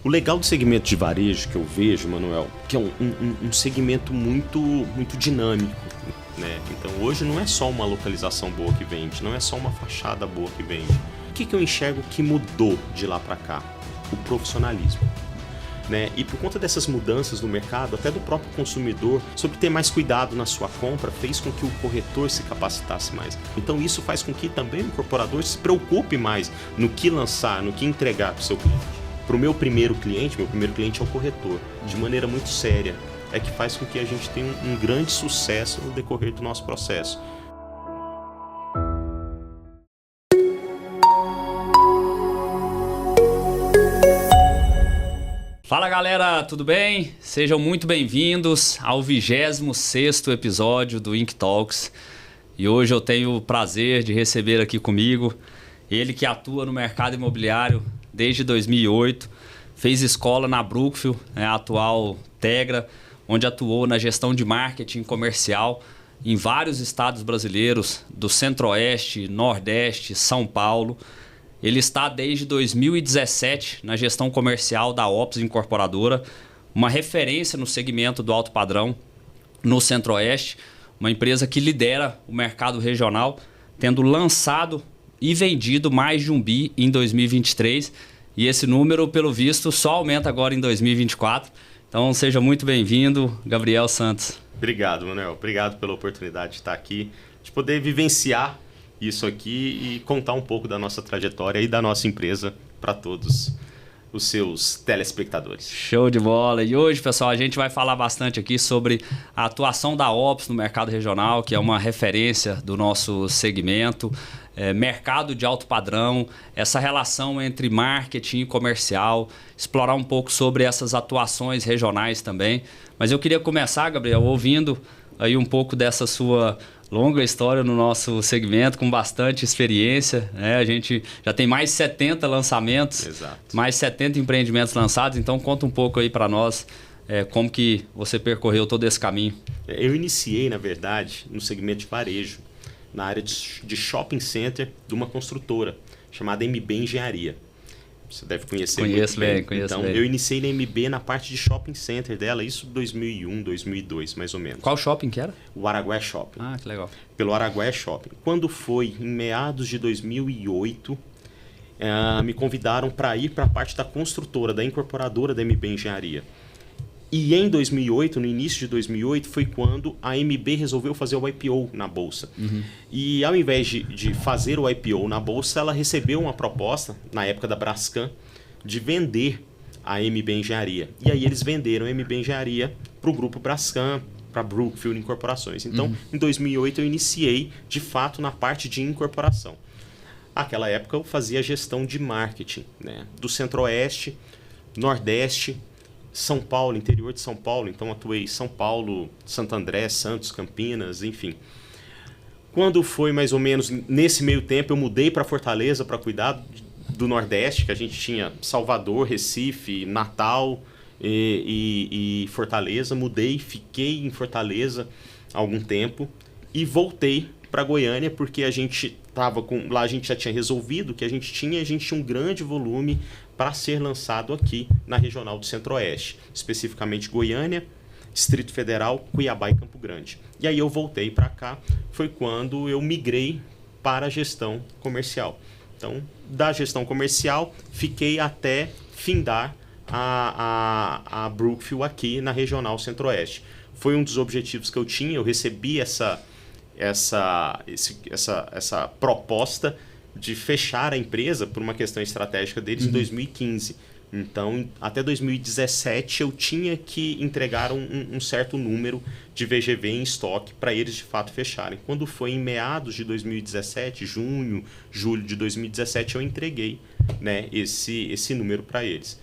O legal do segmento de varejo que eu vejo, Manuel, que é um segmento muito dinâmico, né? Então hoje não é só uma localização boa que vende, não é só uma fachada boa que vende. O que eu enxergo que mudou de lá para cá? O profissionalismo. Né? E por conta dessas mudanças no mercado, até do próprio consumidor, sobre ter mais cuidado na sua compra, fez com que o corretor se capacitasse mais. Então isso faz com que também o incorporador se preocupe mais no que lançar, no que entregar para o seu cliente. Para o meu primeiro cliente é o corretor, de maneira muito séria, é que faz com que a gente tenha um grande sucesso no decorrer do nosso processo. Fala galera, tudo bem? Sejam muito bem-vindos ao 26º episódio do Ink Talks. E hoje eu tenho o prazer de receber aqui comigo ele que atua no mercado imobiliário desde 2008, fez escola na Brookfield, a atual Tegra, onde atuou na gestão de marketing comercial em vários estados brasileiros, do Centro-Oeste, Nordeste, São Paulo. Ele está desde 2017 na gestão comercial da Ops Incorporadora, uma referência no segmento do alto padrão no Centro-Oeste, uma empresa que lidera o mercado regional, tendo lançado e vendido mais de 1 bi em 2023. E esse número, pelo visto, só aumenta agora em 2024. Então, seja muito bem-vindo, Gabriel Santos. Obrigado, Manuel. Obrigado pela oportunidade de estar aqui, de poder vivenciar isso aqui e contar um pouco da nossa trajetória e da nossa empresa para todos os seus telespectadores. Show de bola! E hoje, pessoal, a gente vai falar bastante aqui sobre a atuação da Ops no mercado regional, que é uma referência do nosso segmento, mercado de alto padrão, essa relação entre marketing e comercial, explorar um pouco sobre essas atuações regionais também. Mas eu queria começar, Gabriel, ouvindo aí um pouco dessa sua longa história no nosso segmento, com bastante experiência, né? A gente já tem mais de 70 lançamentos, Exato. Mais de 70 empreendimentos lançados. Então, conta um pouco aí para nós como que você percorreu todo esse caminho. Eu iniciei, na verdade, no segmento de varejo, na área de shopping center de uma construtora chamada MB Engenharia. Você deve conhecer Conheço muito bem. Conheço então, bem. Eu iniciei na MB na parte de shopping center dela, isso em 2001, 2002, mais ou menos. Qual shopping que era? O Araguaia Shopping. Ah, que legal. Pelo Araguaia Shopping. Quando foi em meados de 2008, me convidaram para ir para a parte da construtora, da incorporadora da MB Engenharia. E em 2008, no início de 2008, foi quando a MB resolveu fazer o IPO na Bolsa. Uhum. E ao invés de fazer o IPO na Bolsa, ela recebeu uma proposta, na época da Brascan, de vender a MB Engenharia. E aí eles venderam a MB Engenharia para o grupo Brascan, para Brookfield Incorporações. Então, em 2008, eu iniciei, de fato, na parte de incorporação. Naquela época, eu fazia gestão de marketing, né? Do Centro-Oeste, Nordeste, São Paulo, interior de São Paulo. Então, atuei em São Paulo, Santo André, Santos, Campinas, enfim. Quando foi mais ou menos nesse meio tempo, eu mudei para Fortaleza para cuidar do Nordeste, que a gente tinha Salvador, Recife, Natal e Fortaleza. Mudei, fiquei em Fortaleza há algum tempo e voltei para Goiânia, porque a gente lá a gente já tinha resolvido que a gente tinha um grande volume para ser lançado aqui na Regional do Centro-Oeste, especificamente Goiânia, Distrito Federal, Cuiabá e Campo Grande. E aí eu voltei para cá, foi quando eu migrei para a gestão comercial. Então, da gestão comercial, fiquei até findar a Brookfield aqui na Regional Centro-Oeste. Foi um dos objetivos que eu tinha, eu recebi essa proposta de fechar a empresa por uma questão estratégica deles em 2015. Então, até 2017, eu tinha que entregar um certo número de VGV em estoque para eles, de fato, fecharem. Quando foi em meados de 2017, junho, julho de 2017, eu entreguei, né, esse número para eles.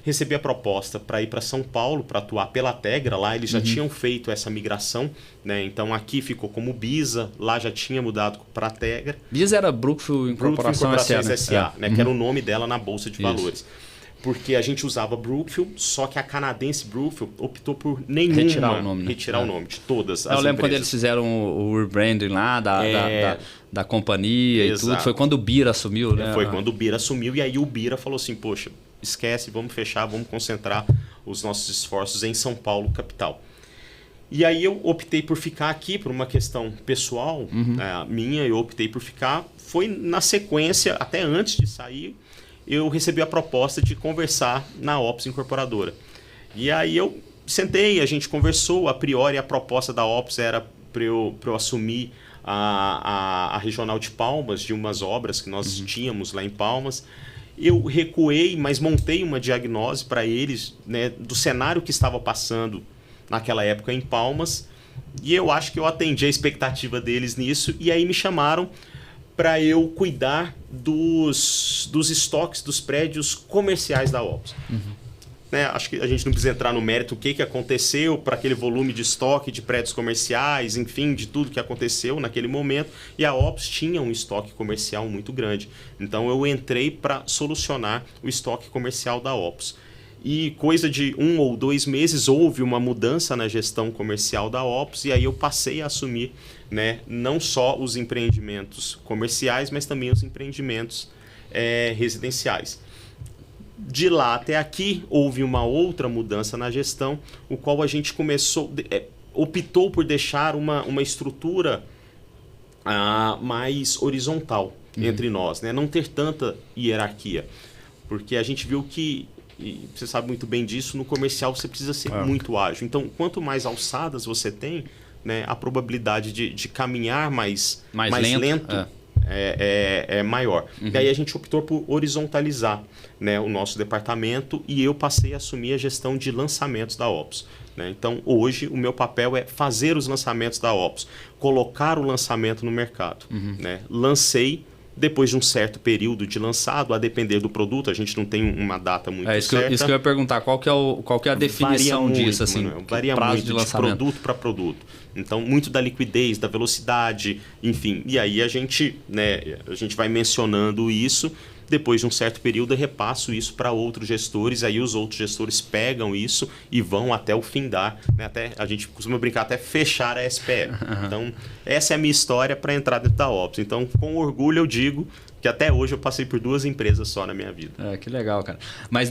Recebi a proposta para ir para São Paulo, para atuar pela Tegra. Lá eles já tinham feito essa migração, né? Então aqui ficou como Bisa, lá já tinha mudado para a Tegra. Bisa era Brookfield Incorporação S.A., né? Que era o nome dela na Bolsa de Valores. Porque a gente usava Brookfield, só que a canadense Brookfield optou por retirar o nome, o nome de todas as empresas. Eu lembro quando eles fizeram o rebranding lá da companhia. Exato. E tudo. Foi quando o Bira assumiu, né? Foi quando o Bira assumiu, e aí o Bira falou assim, poxa, esquece, vamos fechar, vamos concentrar os nossos esforços em São Paulo, capital. E aí eu optei por ficar aqui por uma questão pessoal minha, eu optei por ficar. Foi na sequência, até antes de sair, eu recebi a proposta de conversar na Ops Incorporadora. E aí eu sentei, a gente conversou, a priori a proposta da Ops era para eu assumir a Regional de Palmas, de umas obras que nós tínhamos lá em Palmas. Eu recuei, mas montei uma diagnose para eles, né, do cenário que estava passando naquela época em Palmas, e eu acho que eu atendi a expectativa deles nisso, e aí me chamaram para eu cuidar dos estoques dos prédios comerciais da Ops. Né, acho que a gente não precisa entrar no mérito o que aconteceu para aquele volume de estoque de prédios comerciais, enfim, de tudo que aconteceu naquele momento, e a Ops tinha um estoque comercial muito grande. Então eu entrei para solucionar o estoque comercial da Ops. E coisa de 1 ou 2 meses houve uma mudança na gestão comercial da Ops, e aí eu passei a assumir, né, não só os empreendimentos comerciais, mas também os empreendimentos residenciais. De lá até aqui houve uma outra mudança na gestão, o qual a gente optou por deixar uma estrutura mais horizontal entre nós, né? Não ter tanta hierarquia, porque a gente viu que, e você sabe muito bem disso, no comercial você precisa ser muito ágil. Então, quanto mais alçadas você tem, né, a probabilidade de caminhar mais lento é maior. Daí a gente optou por horizontalizar, né, o nosso departamento, e eu passei a assumir a gestão de lançamentos da Ops. Né? Então, hoje, o meu papel é fazer os lançamentos da Ops, colocar o lançamento no mercado. Né? Lancei. Depois de um certo período de lançado, a depender do produto, a gente não tem uma data muito certa. Isso que eu ia perguntar, qual que é a definição disso? Assim, varia muito de produto para produto. Então, muito da liquidez, da velocidade, enfim. E aí a gente vai mencionando isso. Depois de um certo período, eu repasso isso para outros gestores, aí os outros gestores pegam isso e vão até o findar, né? Até, a gente costuma brincar, até fechar a SPE. Então, essa é a minha história para entrar dentro da Ops. Então, com orgulho eu digo que até hoje eu passei por 2 empresas só na minha vida. Que legal, cara. Mas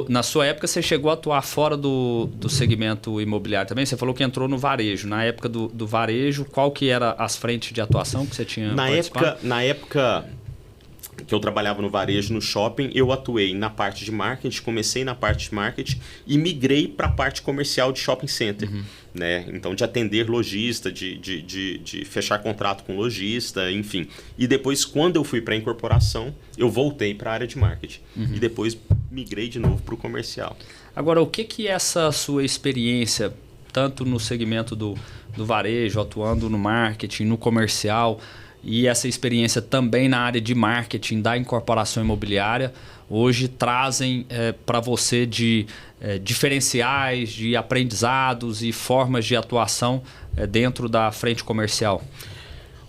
na sua época você chegou a atuar fora do segmento imobiliário também? Você falou que entrou no varejo. Na época do varejo, qual que era as frentes de atuação que você tinha participado? Na época que eu trabalhava no varejo, no shopping, eu atuei na parte de marketing, comecei na parte de marketing e migrei para a parte comercial de shopping center. Né? Então, de atender lojista, de fechar contrato com lojista, enfim. E depois, quando eu fui para a incorporação, eu voltei para a área de marketing. E depois migrei de novo para o comercial. Agora, o que essa sua experiência, tanto no segmento do varejo, atuando no marketing, no comercial, e essa experiência também na área de marketing da incorporação imobiliária, hoje trazem para você de diferenciais, de aprendizados e formas de atuação dentro da frente comercial?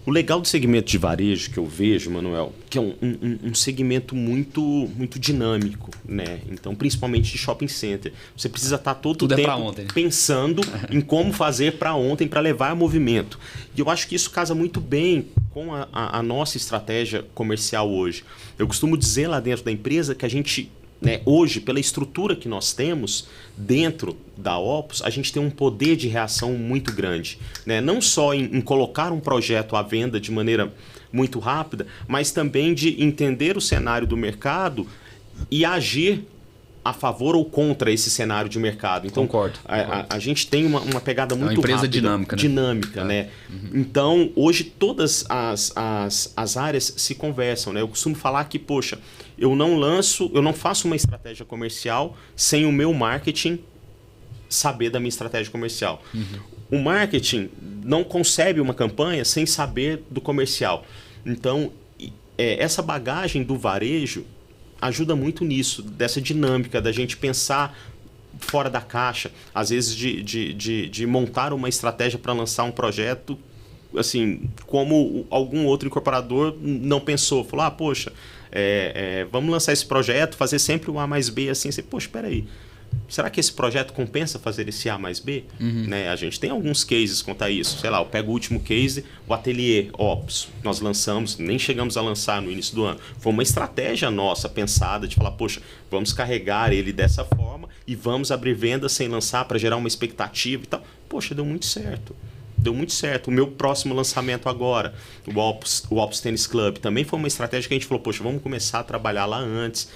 O legal do segmento de varejo que eu vejo, Manuel, que é um segmento muito dinâmico, né? Então, principalmente de shopping center. Você precisa estar todo tempo pensando em como fazer para ontem, para levar movimento. E eu acho que isso casa muito bem com a nossa estratégia comercial hoje. Eu costumo dizer lá dentro da empresa que a gente, né, hoje, pela estrutura que nós temos dentro da Ops, a gente tem um poder de reação muito grande. Né? Não só em colocar um projeto à venda de maneira muito rápida, mas também de entender o cenário do mercado e agir a favor ou contra esse cenário de mercado. Então, concordo. A gente tem uma pegada muito rápida. É uma empresa dinâmica, né? Então, hoje todas as áreas se conversam. Né? Eu costumo falar que, poxa, eu não faço uma estratégia comercial sem o meu marketing saber da minha estratégia comercial. O marketing não concebe uma campanha sem saber do comercial. Então, essa bagagem do varejo ajuda muito nisso, dessa dinâmica da gente pensar fora da caixa, às vezes de montar uma estratégia para lançar um projeto, assim, como algum outro incorporador não pensou. Falou, poxa, vamos lançar esse projeto, fazer sempre o A mais B, assim, poxa, espera aí. será que esse projeto compensa fazer esse A mais B? Né? A gente tem alguns cases quanto a isso. Sei lá, eu pego o último case, o Ateliê Ops. Nós lançamos, nem chegamos a lançar no início do ano. Foi uma estratégia nossa pensada de falar, poxa, vamos carregar ele dessa forma e vamos abrir vendas sem lançar para gerar uma expectativa e tal. Poxa, deu muito certo. Deu muito certo. O meu próximo lançamento agora, o Ops Tennis Club, também foi uma estratégia que a gente falou, poxa, vamos começar a trabalhar lá antes,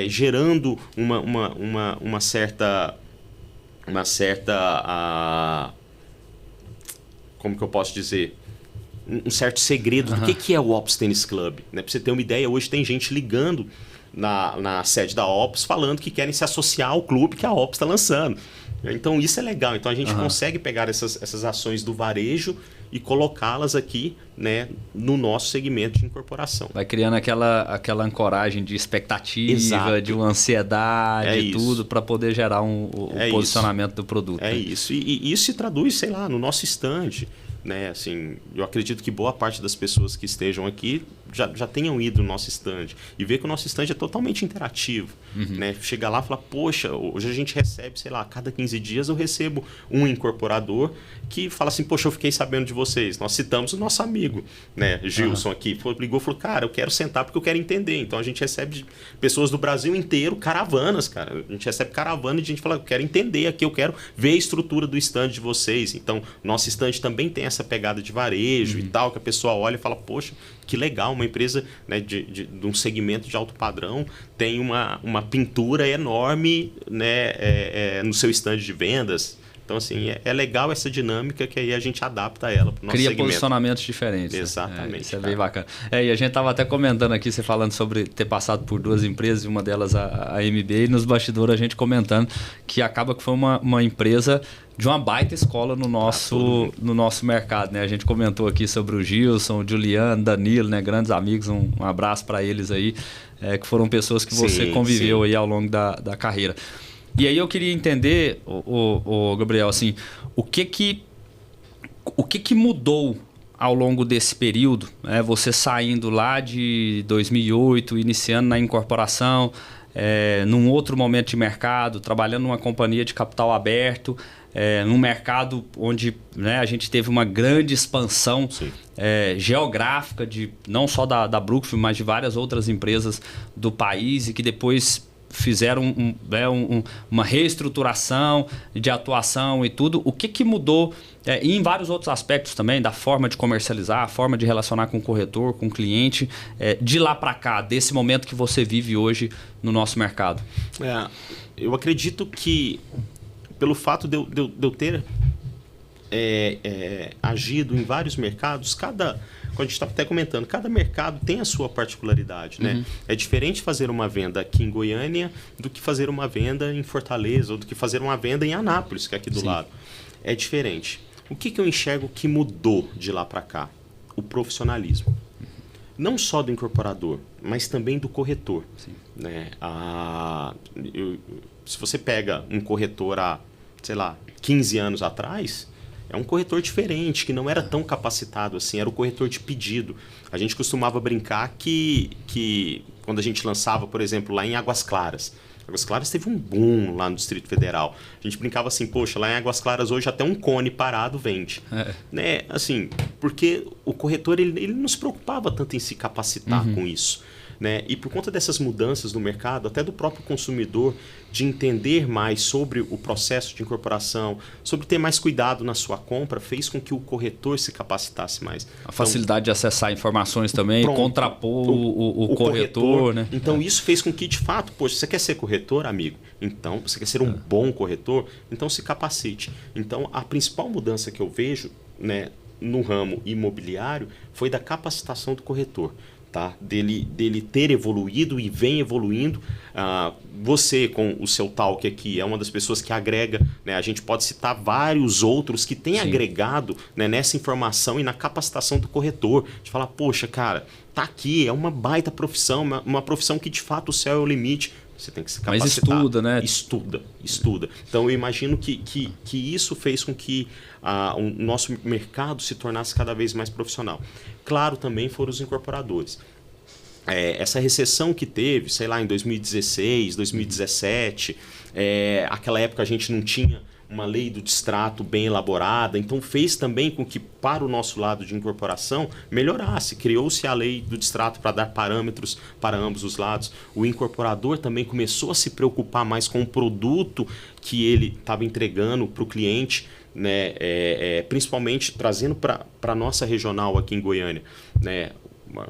gerando uma certa como que eu posso dizer? Um certo segredo do que é o Ops Tennis Club. Né? Para você ter uma ideia, hoje tem gente ligando na sede da Ops falando que querem se associar ao clube que a Ops está lançando. Então isso é legal. Então a gente consegue pegar essas ações do varejo e colocá-las aqui, né, no nosso segmento de incorporação. Vai criando aquela ancoragem de expectativa, Exato. de uma ansiedade, tudo para poder gerar o posicionamento do produto. É isso. E isso se traduz, sei lá, no nosso stand. Né? Assim, eu acredito que boa parte das pessoas que estejam aqui já tenham ido no nosso stand e ver que o nosso stand é totalmente interativo. Né? Chega lá e fala, poxa, hoje a gente recebe, sei lá, a cada 15 dias eu recebo um incorporador que fala assim, poxa, eu fiquei sabendo de vocês. Nós citamos o nosso amigo, né, Gilson aqui, ligou e falou, cara, eu quero sentar porque eu quero entender. Então a gente recebe pessoas do Brasil inteiro, caravanas, cara. A gente recebe caravana e a gente fala, eu quero entender aqui, eu quero ver a estrutura do stand de vocês. Então, nosso stand também tem essa pegada de varejo e tal, que a pessoa olha e fala, poxa, que legal, uma empresa, né, de um segmento de alto padrão tem uma pintura enorme, né, no seu stand de vendas. Então, assim, é legal essa dinâmica que aí a gente adapta ela para o nosso segmento. Cria posicionamentos diferentes. Exatamente. Isso é bem bacana. E a gente estava até comentando aqui, você falando sobre ter passado por duas empresas, uma delas a MBA, e nos bastidores a gente comentando que acaba que foi uma empresa de uma baita escola no nosso mercado, né? A gente comentou aqui sobre o Gilson, o Juliano, Danilo, né? Grandes amigos, um abraço para eles aí, que foram pessoas que você conviveu aí ao longo da carreira. E aí eu queria entender, Gabriel, assim, o que mudou ao longo desse período, né? Você saindo lá de 2008, iniciando na incorporação, num outro momento de mercado, trabalhando numa companhia de capital aberto, num mercado onde, né, a gente teve uma grande expansão geográfica, não só da Brookfield, mas de várias outras empresas do país e que depois fizeram uma reestruturação de atuação e tudo. O que mudou e em vários outros aspectos também, da forma de comercializar, a forma de relacionar com o corretor, com o cliente, de lá para cá, desse momento que você vive hoje no nosso mercado? Eu acredito que pelo fato de eu ter agido em vários mercados, como a gente estava até comentando, cada mercado tem a sua particularidade. Né? É diferente fazer uma venda aqui em Goiânia do que fazer uma venda em Fortaleza ou do que fazer uma venda em Anápolis, que é aqui do lado. É diferente. O que eu enxergo que mudou de lá para cá? O profissionalismo. Não só do incorporador, mas também do corretor. Né? Se você pega um corretor há, sei lá, 15 anos atrás, é um corretor diferente, que não era tão capacitado assim, era o corretor de pedido. A gente costumava brincar que quando a gente lançava, por exemplo, lá em Águas Claras. Águas Claras teve um boom lá no Distrito Federal. A gente brincava assim, poxa, lá em Águas Claras hoje até um cone parado vende. Né? Assim, porque o corretor ele não se preocupava tanto em se capacitar com isso. Né? E por conta dessas mudanças no mercado, até do próprio consumidor, de entender mais sobre o processo de incorporação, sobre ter mais cuidado na sua compra, fez com que o corretor se capacitasse mais. A facilidade de acessar informações também, contrapor o corretor. Né? Então isso fez com que, de fato, poxa, você quer ser corretor, amigo? Então, você quer ser um bom corretor? Então se capacite. Então a principal mudança que eu vejo, né, no ramo imobiliário foi da capacitação do corretor. Tá? Dele ter evoluído e vem evoluindo. Você, com o seu talk aqui, é uma das pessoas que agrega, né? A gente pode citar vários outros que têm agregado, né, nessa informação e na capacitação do corretor. De falar, poxa, cara, tá aqui, é uma baita profissão, uma profissão que de fato o céu é o limite. Você tem que se capacitar. Mas estuda, né? Estuda. Então eu imagino que isso fez com que o nosso mercado se tornasse cada vez mais profissional. Claro, também foram os incorporadores. Essa recessão que teve, sei lá, em 2016, 2017, Aquela época a gente não tinha uma lei do distrato bem elaborada, então fez também com que, para o nosso lado de incorporação, melhorasse. Criou-se a lei do distrato para dar parâmetros para ambos os lados. O incorporador também começou a se preocupar mais com o produto que ele estava entregando para o cliente, né? Principalmente trazendo para a nossa regional aqui em Goiânia, né?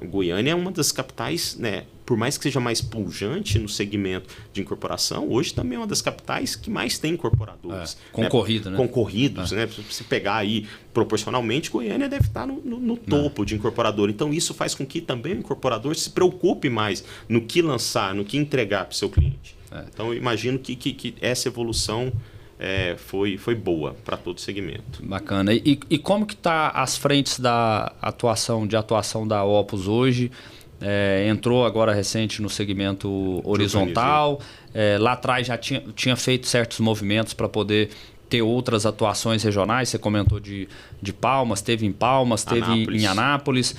Goiânia é uma das capitais, né, por mais que seja mais pujante no segmento de incorporação, hoje também é uma das capitais que mais tem incorporadores. Concorrido, né? Concorridos, né? Se você pegar aí proporcionalmente, Goiânia deve estar no topo de incorporador. Então isso faz com que também o incorporador se preocupe mais no que lançar, no que entregar para o seu cliente. Então eu imagino que essa evolução foi boa para todo o segmento. Bacana. E como que está as frentes da atuação da Opus hoje? Entrou agora recente no segmento horizontal. Lá atrás já tinha feito certos movimentos para poder ter outras atuações regionais. Você comentou de Palmas, teve em Palmas, teve em Anápolis.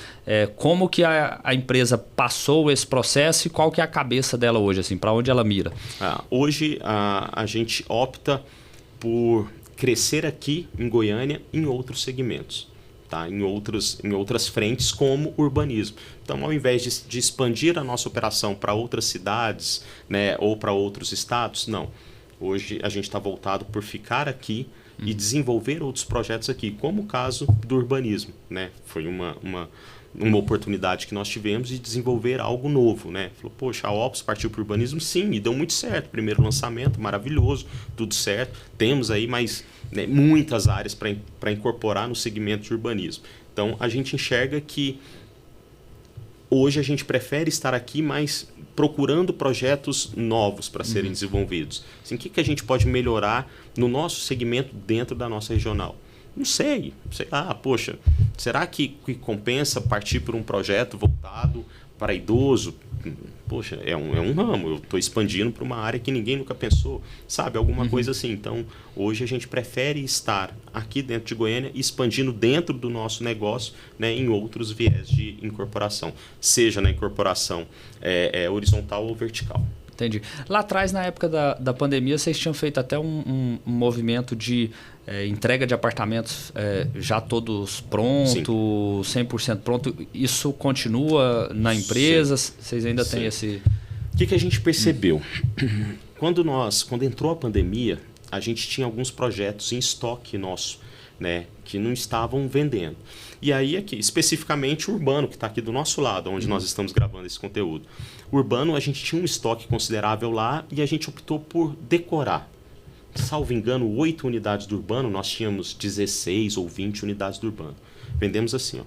Como que a empresa passou esse processo e qual que é a cabeça dela hoje, assim, para onde ela mira? Hoje a gente opta por crescer aqui em Goiânia em outros segmentos, tá? Em outras frentes, como urbanismo. Então, ao invés de expandir a nossa operação para outras cidades, né, ou para outros estados, não. Hoje a gente está voltado por ficar aqui e desenvolver outros projetos aqui, como o caso do urbanismo, né? Foi uma oportunidade que nós tivemos de desenvolver algo novo, né? Falou, poxa, a Opus partiu para o urbanismo, sim, e deu muito certo. Primeiro lançamento, maravilhoso, tudo certo. Temos aí mais, né, muitas áreas para incorporar no segmento de urbanismo. Então, a gente enxerga que hoje a gente prefere estar aqui, mas procurando projetos novos para serem desenvolvidos. Assim, o que a gente pode melhorar no nosso segmento dentro da nossa regional? Não sei lá, poxa, será que compensa partir por um projeto voltado para idoso? Poxa, é um ramo, eu estou expandindo para uma área que ninguém nunca pensou, sabe? Alguma coisa assim. Então, hoje a gente prefere estar aqui dentro de Goiânia, expandindo dentro do nosso negócio, né, em outros viés de incorporação, seja na incorporação horizontal ou vertical. Entendi. Lá atrás, na época da pandemia, vocês tinham feito até um movimento de entrega de apartamentos já todos prontos, 100% pronto. Isso continua na empresa? Sim. Vocês ainda têm esse... O que a gente percebeu? Quando entrou a pandemia, a gente tinha alguns projetos em estoque nosso, né, que não estavam vendendo. E aí, aqui, especificamente o Urbano, que está aqui do nosso lado, onde nós estamos gravando esse conteúdo. O Urbano, a gente tinha um estoque considerável lá e a gente optou por decorar. Salvo engano, 8 unidades do Urbano, nós tínhamos 16 ou 20 unidades do Urbano. Vendemos assim, ó,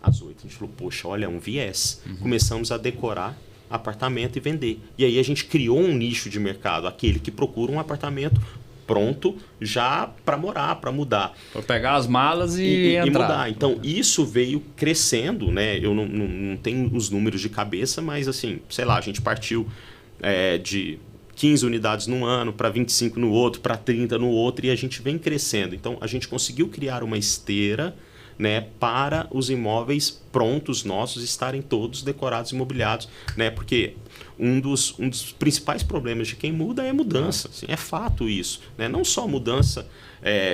as 8. A gente falou, poxa, olha, um viés. Começamos a decorar apartamento e vender. E aí a gente criou um nicho de mercado, aquele que procura um apartamento pronto já para morar, para mudar. Para pegar as malas e mudar. Então, isso veio crescendo, né? Eu não tenho os números de cabeça, mas assim, sei lá, a gente partiu de 15 unidades num ano para 25 no outro, para 30 no outro, e a gente vem crescendo. Então, a gente conseguiu criar uma esteira, né, para os imóveis prontos nossos estarem todos decorados e mobiliados, né? Porque um dos principais problemas de quem muda é mudança. Assim, é fato isso, né? Não só a mudança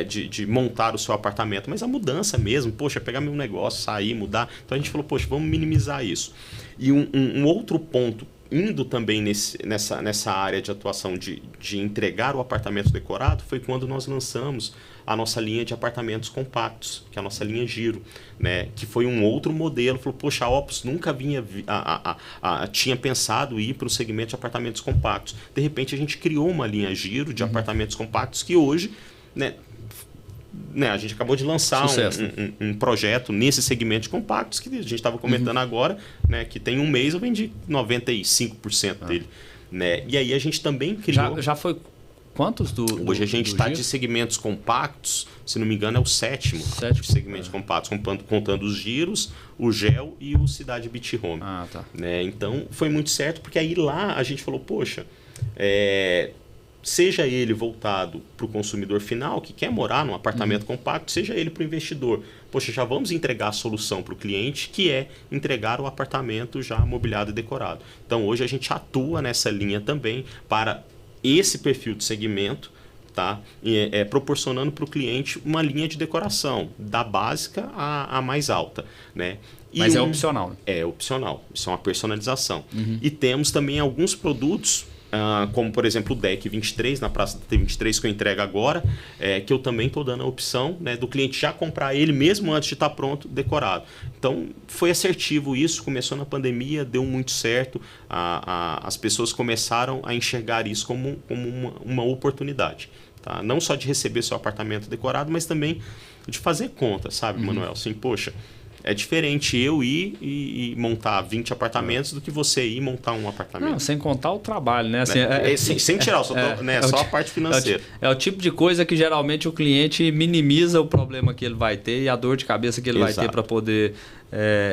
de montar o seu apartamento, mas a mudança mesmo. Poxa, pegar meu negócio, sair, mudar. Então a gente falou, poxa, vamos minimizar isso. E um outro ponto, indo também nessa área de atuação de entregar o apartamento decorado, foi quando nós lançamos a nossa linha de apartamentos compactos, que é a nossa linha Giro, né? Que foi um outro modelo. Falou, poxa, a Opus nunca tinha pensado ir para o segmento de apartamentos compactos. De repente, a gente criou uma linha Giro de apartamentos compactos que hoje, né, a gente acabou de lançar um projeto nesse segmento de compactos que a gente estava comentando agora, né, que tem um mês eu vendi 95% dele. Né? E aí a gente também criou... Já foi quantos Hoje a gente está de segmentos compactos, se não me engano é o sétimo de segmentos compactos, contando os giros, o gel e o Cidade Beach Home. Tá. Né? Então foi muito certo, porque aí lá a gente falou, poxa... seja ele voltado para o consumidor final, que quer morar num apartamento compacto, seja ele para o investidor. Poxa, já vamos entregar a solução para o cliente, que é entregar o apartamento já mobiliado e decorado. Então, hoje a gente atua nessa linha também para esse perfil de segmento, tá? Proporcionando para o cliente uma linha de decoração, da básica à mais alta, né? Mas é opcional. Né? É opcional, isso é uma personalização. E temos também alguns produtos, como por exemplo o Deck 23, na Praça da T23, que eu entrego agora, que eu também estou dando a opção, né, do cliente já comprar ele mesmo antes de estar pronto, decorado. Então foi assertivo isso, começou na pandemia, deu muito certo, as pessoas começaram a enxergar isso como uma oportunidade. Tá? Não só de receber seu apartamento decorado, mas também de fazer conta, sabe, Manuel? Assim, poxa, é diferente eu ir e montar 20 apartamentos do que você ir montar um apartamento. Não, sem contar o trabalho, né? Assim, sem tirar, só a parte financeira. É o tipo de coisa que geralmente o cliente minimiza o problema que ele vai ter e a dor de cabeça que ele vai ter para poder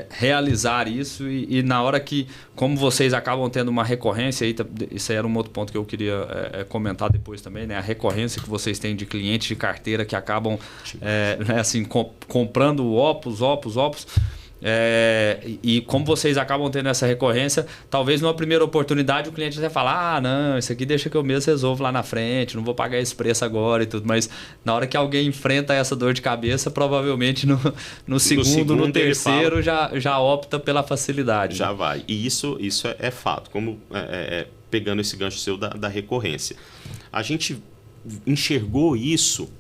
realizar isso. E na hora que, como vocês acabam tendo uma recorrência, isso aí era um outro ponto que eu queria comentar depois também, né? A recorrência que vocês têm de clientes de carteira que acabam assim, comprando Opus. E como vocês acabam tendo essa recorrência, talvez numa primeira oportunidade o cliente até fala, não, isso aqui deixa que eu mesmo resolvo lá na frente, não vou pagar esse preço agora e tudo, mas na hora que alguém enfrenta essa dor de cabeça, provavelmente no segundo, no terceiro já opta pela facilidade. Já vai, e isso é fato, como pegando esse gancho seu da recorrência. A gente enxergou isso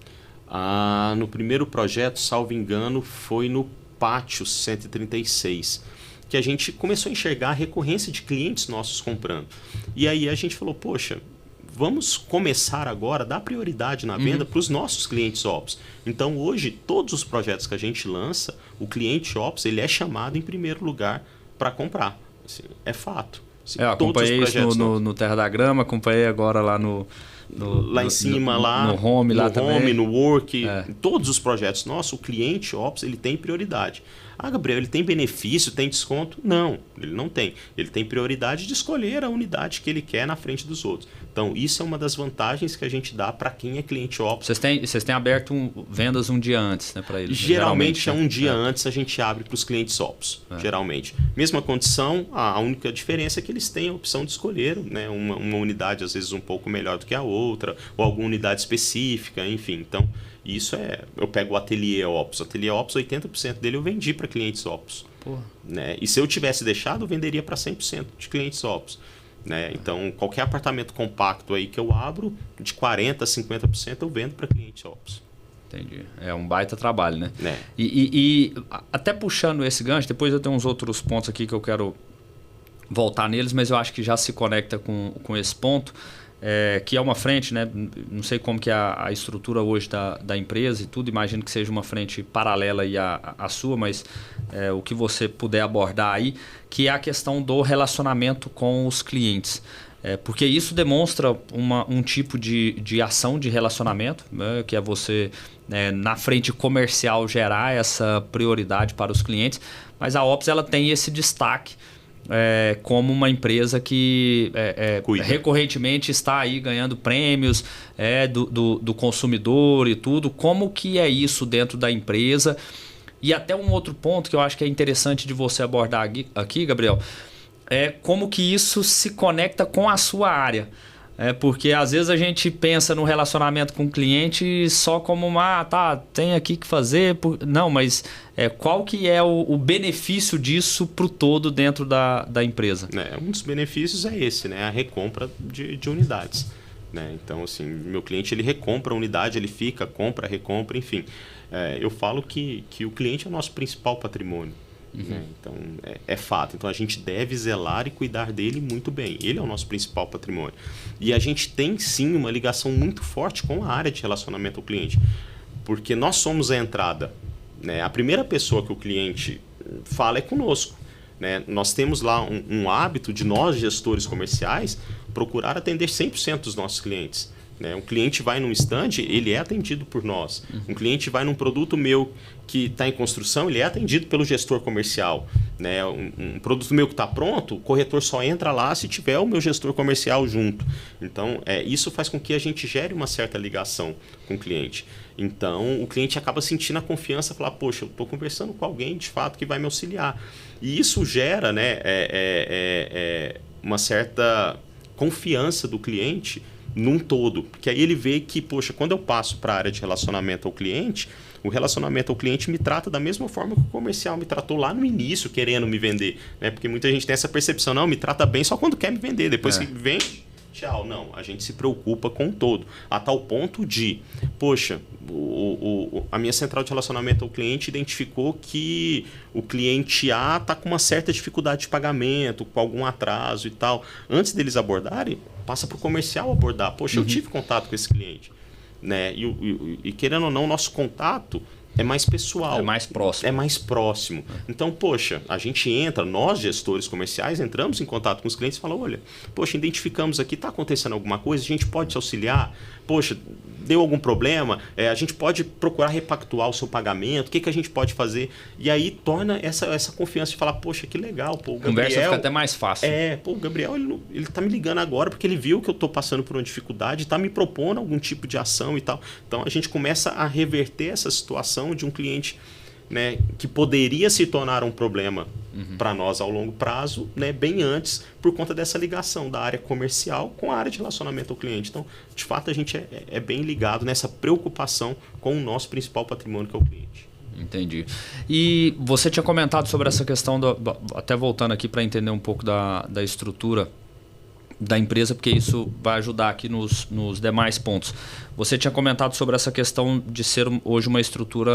no primeiro projeto, salvo engano, foi no Pátio 136, que a gente começou a enxergar a recorrência de clientes nossos comprando. E aí a gente falou, poxa, vamos começar agora a dar prioridade na venda para os nossos clientes Opus. Então hoje, todos os projetos que a gente lança, o cliente Opus, ele é chamado em primeiro lugar para comprar. Assim, é fato. Assim, eu acompanhei isso no Terra da Grama, acompanhei agora lá lá em cima, no Home, lá também. No Work, em todos os projetos nossos, o cliente Opus, ele tem prioridade. Gabriel, ele tem benefício, tem desconto? Não, ele não tem. Ele tem prioridade de escolher a unidade que ele quer na frente dos outros. Então, isso é uma das vantagens que a gente dá para quem é cliente Opus. Vocês têm aberto vendas um dia antes, né, para eles? Geralmente é um dia antes a gente abre para os clientes Opus, geralmente. Mesma condição, a única diferença é que eles têm a opção de escolher, né, uma unidade às vezes um pouco melhor do que a outra, ou alguma unidade específica, enfim. Então, isso eu pego o Ateliê Opus. O Ateliê Opus, 80% dele eu vendi para clientes Opus. Né? E se eu tivesse deixado, eu venderia para 100% de clientes Opus. Né? Então, qualquer apartamento compacto aí que eu abro, de 40% a 50% eu vendo para clientes Opus. Entendi. É um baita trabalho, né? E até puxando esse gancho, depois eu tenho uns outros pontos aqui que eu quero voltar neles, mas eu acho que já se conecta com esse ponto. Que é uma frente, né? Não sei como que é a estrutura hoje da empresa e tudo, imagino que seja uma frente paralela aí à sua, mas o que você puder abordar aí, que é a questão do relacionamento com os clientes. Porque isso demonstra um tipo de ação de relacionamento, né? Que é você, na frente comercial, gerar essa prioridade para os clientes, mas a Opus ela tem esse destaque como uma empresa que recorrentemente está aí ganhando prêmios do consumidor e tudo. Como que é isso dentro da empresa? E até um outro ponto que eu acho que é interessante de você abordar aqui, Gabriel, é como que isso se conecta com a sua área. Porque às vezes a gente pensa no relacionamento com o cliente só como tem aqui que fazer. Não, mas qual que é o benefício disso para o todo dentro da empresa? Um dos benefícios é esse, né? A recompra de unidades. Né? Então, assim, meu cliente ele recompra a unidade, ele fica, compra, recompra, enfim. Eu falo que o cliente é o nosso principal patrimônio. Né? Então, é fato. Então, a gente deve zelar e cuidar dele muito bem. Ele é o nosso principal patrimônio. E a gente tem, sim, uma ligação muito forte com a área de relacionamento ao cliente. Porque nós somos a entrada. Né? A primeira pessoa que o cliente fala é conosco. Né? Nós temos lá um hábito de nós, gestores comerciais, procurar atender 100% dos nossos clientes. Né? Um cliente vai num stand, ele é atendido por nós. Um cliente vai num produto meu que está em construção, ele é atendido pelo gestor comercial. Né? Um produto meu que está pronto, o corretor só entra lá se tiver o meu gestor comercial junto. Então, isso faz com que a gente gere uma certa ligação com o cliente. Então, o cliente acaba sentindo a confiança, falar, poxa, eu estou conversando com alguém de fato que vai me auxiliar. E isso gera, né, uma certa confiança do cliente num todo. Porque aí ele vê que, poxa, quando eu passo para a área de relacionamento ao cliente, o relacionamento ao cliente me trata da mesma forma que o comercial me tratou lá no início, querendo me vender. Né? Porque muita gente tem essa percepção, não, me trata bem só quando quer me vender. Depois que vende, tchau. Não, a gente se preocupa com o todo. A tal ponto de, poxa, a minha central de relacionamento ao cliente identificou que o cliente A está com uma certa dificuldade de pagamento, com algum atraso e tal. Antes deles abordarem, passa para o comercial abordar. Poxa, eu tive contato com esse cliente. Né? E querendo ou não, nosso contato é mais pessoal. É mais próximo. É mais próximo. Então, poxa, a gente entra, nós gestores comerciais, entramos em contato com os clientes e falamos, olha, poxa, identificamos aqui, está acontecendo alguma coisa, a gente pode te auxiliar? Poxa, deu algum problema? A gente pode procurar repactuar o seu pagamento? O que a gente pode fazer? E aí torna essa confiança de falar, poxa, que legal, pô, o Gabriel... Conversa fica até mais fácil. Pô, o Gabriel, ele tá me ligando agora porque ele viu que eu tô passando por uma dificuldade, tá me propondo algum tipo de ação e tal. Então, a gente começa a reverter essa situação de um cliente, né, que poderia se tornar um problema para nós ao longo prazo, né, bem antes, por conta dessa ligação da área comercial com a área de relacionamento ao cliente. Então, de fato, a gente é bem ligado nessa preocupação com o nosso principal patrimônio, que é o cliente. Entendi. E você tinha comentado sobre essa questão, até voltando aqui para entender um pouco da estrutura da empresa, porque isso vai ajudar aqui nos demais pontos. Você tinha comentado sobre essa questão de ser hoje uma estrutura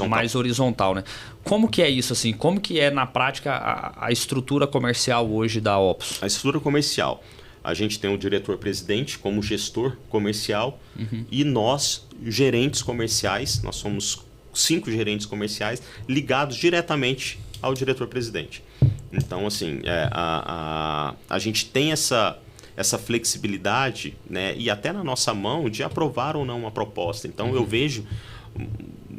mais horizontal, né? Como que é isso, assim? Como que é, na prática, a estrutura comercial hoje da Opus? A estrutura comercial. A gente tem o diretor-presidente como gestor comercial e nós, gerentes comerciais, nós somos 5 gerentes comerciais ligados diretamente ao diretor-presidente. Então, assim, a gente tem essa flexibilidade, né, e até na nossa mão de aprovar ou não uma proposta. Então, eu vejo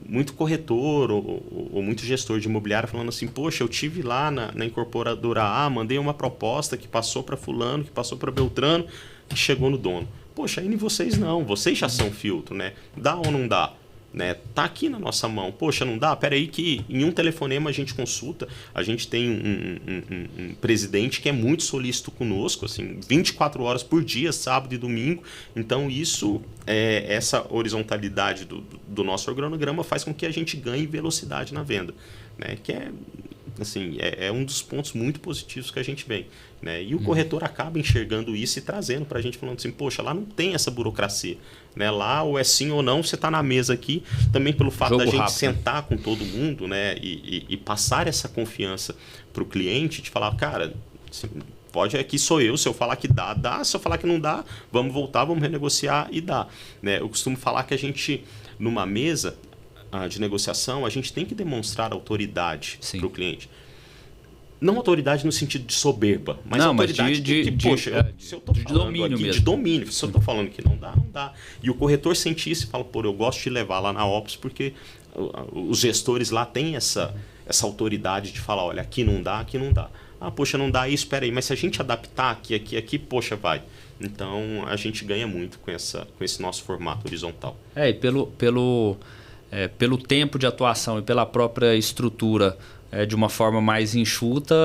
muito corretor ou muito gestor de imobiliário falando assim, poxa, eu tive lá na incorporadora A, mandei uma proposta que passou para fulano, que passou para Beltrano, que chegou no dono. Poxa, aí vocês não, vocês já são filtro, né? Dá ou não dá? Né? Tá aqui na nossa mão. Poxa, não dá? Pera aí que em um telefonema a gente consulta. A gente tem um presidente que é muito solícito conosco, assim, 24 horas por dia, sábado e domingo. Então isso, essa horizontalidade do nosso organograma faz com que a gente ganhe velocidade na venda, né? Que assim, é um dos pontos muito positivos que a gente vem, né? E o corretor acaba enxergando isso e trazendo para a gente, falando assim, poxa, lá não tem essa burocracia, né? Lá ou é sim ou não, você está na mesa aqui, também pelo fato da gente sentar com todo mundo, né? E passar essa confiança para o cliente, de falar, cara, assim, pode, aqui sou eu, se eu falar que dá, se eu falar que não dá, vamos voltar, vamos renegociar e dá, né? Eu costumo falar que a gente, numa mesa de negociação, a gente tem que demonstrar autoridade para o cliente. Não autoridade no sentido de soberba, mas autoridade se eu estou falando domínio aqui, mesmo. de domínio. Se eu estou falando que não dá, não dá. E o corretor sente isso e fala, pô, eu gosto de levar lá na Opus porque os gestores lá têm essa autoridade de falar, olha, aqui não dá, aqui não dá. Ah, poxa, não dá isso, espera aí, mas se a gente adaptar aqui, poxa, vai. Então, a gente ganha muito com esse nosso formato horizontal. E pelo tempo de atuação e pela própria estrutura de uma forma mais enxuta,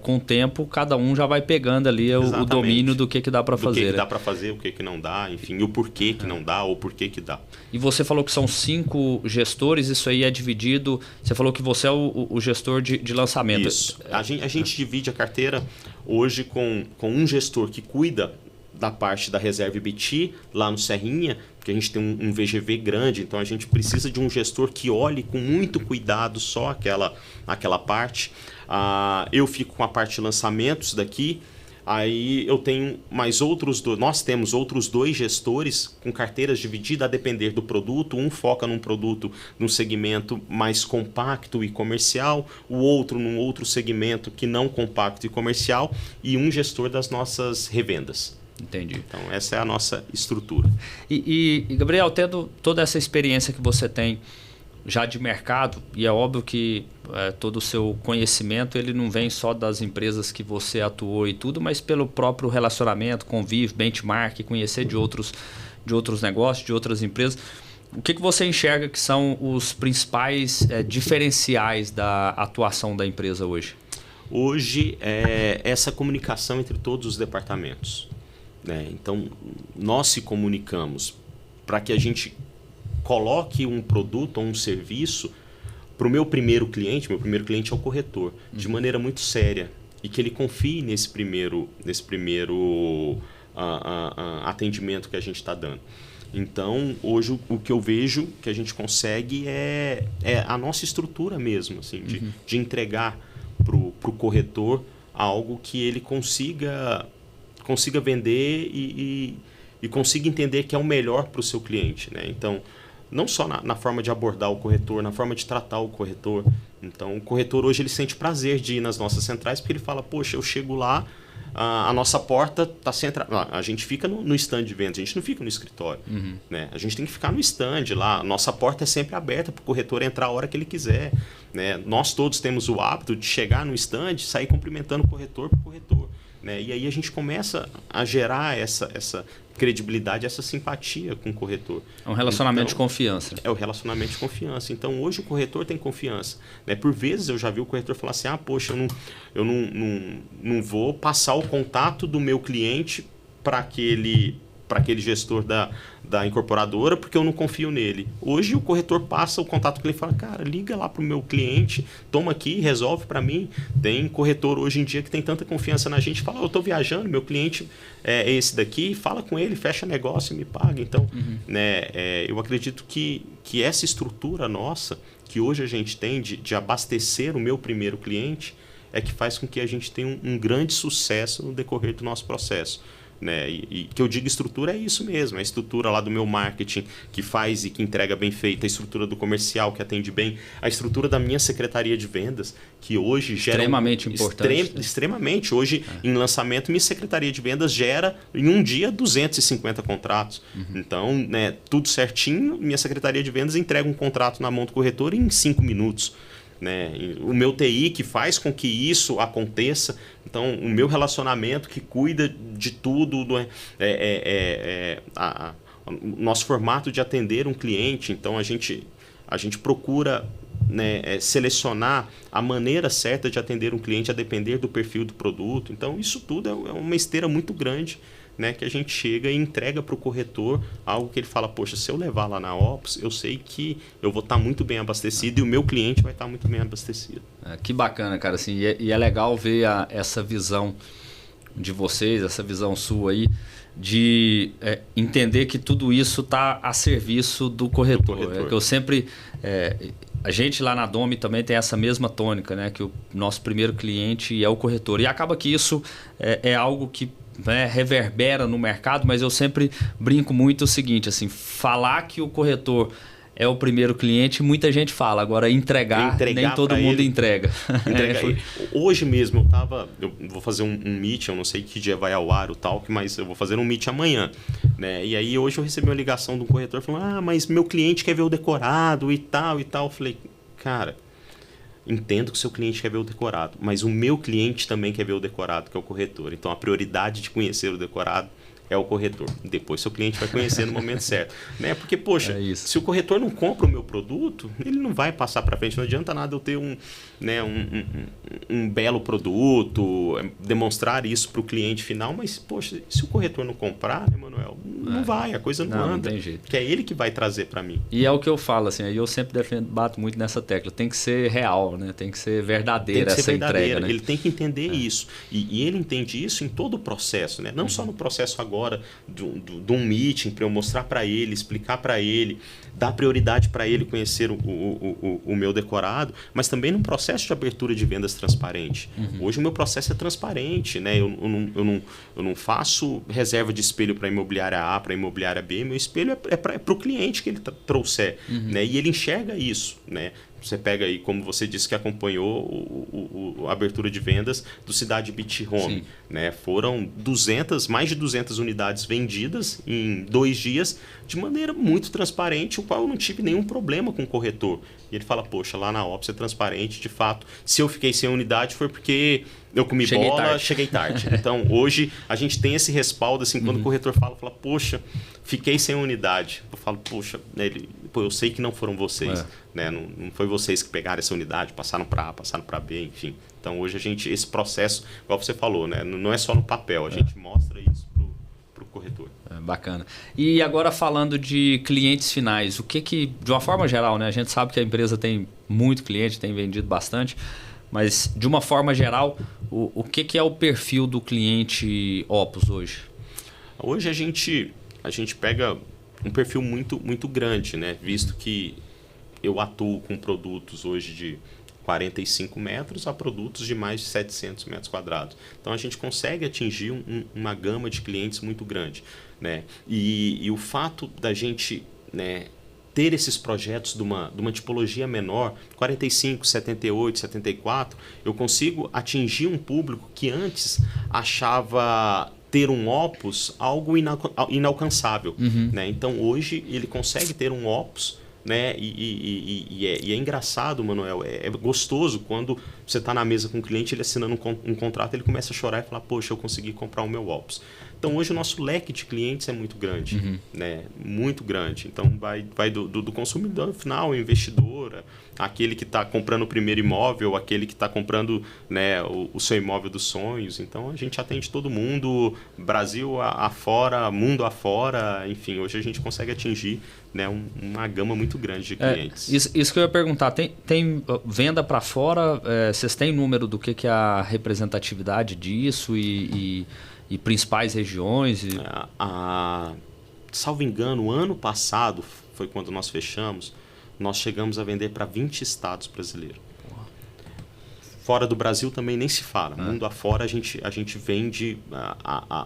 com o tempo cada um já vai pegando ali o domínio do que dá para fazer. O que dá para fazer, o que não dá, enfim, e o porquê que não dá ou porquê que dá. E você falou que são 5 gestores, isso aí é dividido, você falou que você é o gestor de lançamento. Isso, a gente divide a carteira hoje com um gestor que cuida da parte da reserva IBT lá no Serrinha, porque a gente tem um VGV grande, então a gente precisa de um gestor que olhe com muito cuidado só aquela parte. Eu fico com a parte de lançamentos daqui, aí eu tenho nós temos outros 2 gestores com carteiras divididas a depender do produto. Um foca num produto num segmento mais compacto e comercial, o outro num outro segmento que não compacto e comercial, e um gestor das nossas revendas. Entendi. Então, essa é a nossa estrutura. E Gabriel, tendo toda essa experiência que você tem já de mercado, e é óbvio que todo o seu conhecimento ele não vem só das empresas que você atuou e tudo, mas pelo próprio relacionamento, convívio, benchmark, conhecer de outros negócios, de outras empresas. O que você enxerga que são os principais diferenciais da atuação da empresa hoje? Hoje, essa comunicação entre todos os departamentos. né? Então, nós se comunicamos para que a gente coloque um produto ou um serviço para o meu primeiro cliente é o corretor, de maneira muito séria, e que ele confie nesse primeiro atendimento que a gente está dando. Então, hoje, o que eu vejo que a gente consegue é a nossa estrutura mesmo, assim, de entregar para o corretor algo que ele consiga vender e consiga entender que é o melhor para o seu cliente, né? Então, não só na forma de abordar o corretor, na forma de tratar o corretor. Então, o corretor hoje ele sente prazer de ir nas nossas centrais, porque ele fala, poxa, eu chego lá, a nossa porta está centrada. A gente fica no stand de vendas, a gente não fica no escritório. Né? A gente tem que ficar no stand lá. A nossa porta é sempre aberta para o corretor entrar a hora que ele quiser. Né? Nós todos temos o hábito de chegar no stand, sair cumprimentando o corretor por corretor. Né? E aí a gente começa a gerar essa credibilidade, essa simpatia com o corretor. É um relacionamento de confiança. É o relacionamento de confiança. Então, hoje o corretor tem confiança. Né? Por vezes eu já vi o corretor falar assim, poxa, eu não vou passar o contato do meu cliente para aquele gestor da incorporadora, porque eu não confio nele. Hoje o corretor passa o contato com ele e fala, cara, liga lá para o meu cliente, toma aqui, resolve para mim. Tem corretor hoje em dia que tem tanta confiança na gente, fala, eu estou viajando, meu cliente é esse daqui, fala com ele, fecha negócio e me paga. Então, né, eu acredito que essa estrutura nossa, que hoje a gente tem de abastecer o meu primeiro cliente, é que faz com que a gente tenha um grande sucesso no decorrer do nosso processo. Né? E que eu digo estrutura é isso mesmo, a estrutura lá do meu marketing que faz e que entrega bem feita, a estrutura do comercial que atende bem, a estrutura da minha secretaria de vendas, que hoje gera... Extremamente importante. Extremamente. Hoje, em lançamento, minha secretaria de vendas gera, em um dia, 250 contratos. Então, né, tudo certinho, minha secretaria de vendas entrega um contrato na mão do corretor em 5 minutos. Né? O meu TI que faz com que isso aconteça, então o meu relacionamento que cuida de tudo, o nosso formato de atender um cliente, então a gente procura, né, selecionar a maneira certa de atender um cliente a depender do perfil do produto, então isso tudo é uma esteira muito grande, né, que a gente chega e entrega para o corretor algo que ele fala, poxa, se eu levar lá na Ops, eu sei que eu vou estar muito bem abastecido e o meu cliente vai estar muito bem abastecido. Que bacana, cara, assim, e é legal ver essa visão de vocês, essa visão sua aí, de entender que tudo isso está a serviço do corretor. É que eu sempre... a gente lá na Domi também tem essa mesma tônica, né, que o nosso primeiro cliente é o corretor. E acaba que isso é algo que, né, reverbera no mercado, mas eu sempre brinco muito o seguinte, assim, falar que o corretor é o primeiro cliente, muita gente fala. Agora, entregar nem todo mundo entrega. Hoje mesmo, eu vou fazer um meet, eu não sei que dia vai ao ar o talk, mas eu vou fazer um meet amanhã. Né? E aí, hoje eu recebi uma ligação de um corretor falando, mas meu cliente quer ver o decorado e tal e tal. Eu falei, cara, entendo que o seu cliente quer ver o decorado, mas o meu cliente também quer ver o decorado, que é o corretor. Então, a prioridade de conhecer o decorado é o corretor. Depois seu cliente vai conhecer no momento certo. Né? Porque, poxa, se o corretor não compra o meu produto, ele não vai passar para frente. Não adianta nada eu ter um belo produto, demonstrar isso para o cliente final, mas, poxa, se o corretor não comprar, né, Manuel, não vai, a coisa não anda. Não tem jeito. Que é ele que vai trazer para mim. E é o que eu falo, assim, eu sempre bato muito nessa tecla. Tem que ser real, né? Tem que ser verdadeira essa entrega. Né? Ele tem que entender isso. E ele entende isso em todo o processo, né? Não só no processo agora de um meeting, para eu mostrar para ele, explicar para ele, dar prioridade para ele conhecer o meu decorado, mas também num processo de abertura de vendas transparente. Hoje o meu processo é transparente, né? Eu não faço reserva de espelho para imobiliária A, para imobiliária B, meu espelho é para o cliente que ele trouxer, né? E ele enxerga isso, né? Você pega aí, como você disse que acompanhou a abertura de vendas do Cidade Beach Home. Né? Foram mais de 200 unidades vendidas em 2 dias de maneira muito transparente, o qual eu não tive nenhum problema com o corretor. E ele fala, poxa, lá na Ops é transparente, de fato, se eu fiquei sem unidade foi porque eu comi cheguei tarde. Então, hoje, a gente tem esse respaldo, assim, quando o corretor fala, poxa, fiquei sem unidade. Eu falo, poxa, eu sei que não foram vocês, né? Não foi vocês que pegaram essa unidade, passaram para A, passaram para B, enfim. Então, hoje esse processo, igual você falou, né? Não é só no papel, a gente mostra isso pro corretor. Bacana. E agora falando de clientes finais, o que de uma forma geral, né? A gente sabe que a empresa tem muito cliente, tem vendido bastante, mas de uma forma geral, o que é o perfil do cliente Opus hoje? Hoje a gente pega um perfil muito grande, né? Visto que eu atuo com produtos hoje de 45 metros a produtos de mais de 700 metros quadrados. Então a gente consegue atingir uma gama de clientes muito grande, né? E o fato da gente, né, ter esses projetos de uma tipologia menor, 45, 78, 74, eu consigo atingir um público que antes achava ter um Opus algo inalcançável. Né? Então hoje ele consegue ter um Opus, né? E é engraçado, Manuel, é gostoso quando você está na mesa com o cliente, ele assinando um contrato, ele começa a chorar e falar, poxa, eu consegui comprar o meu Opus. Então hoje o nosso leque de clientes é muito grande, né? Muito grande. Então vai do consumidor final, o investidor, aquele que está comprando o primeiro imóvel, aquele que está comprando, né, o seu imóvel dos sonhos. Então a gente atende todo mundo, Brasil afora, mundo afora, enfim, hoje a gente consegue atingir, né, uma gama muito grande de clientes. Isso que eu ia perguntar, tem venda para fora? Vocês têm número do que é a representatividade disso e principais regiões? Salvo engano, o ano passado foi quando nós fechamos, nós chegamos a vender para 20 estados brasileiros. Fora do Brasil também nem se fala. Mundo afora a gente vende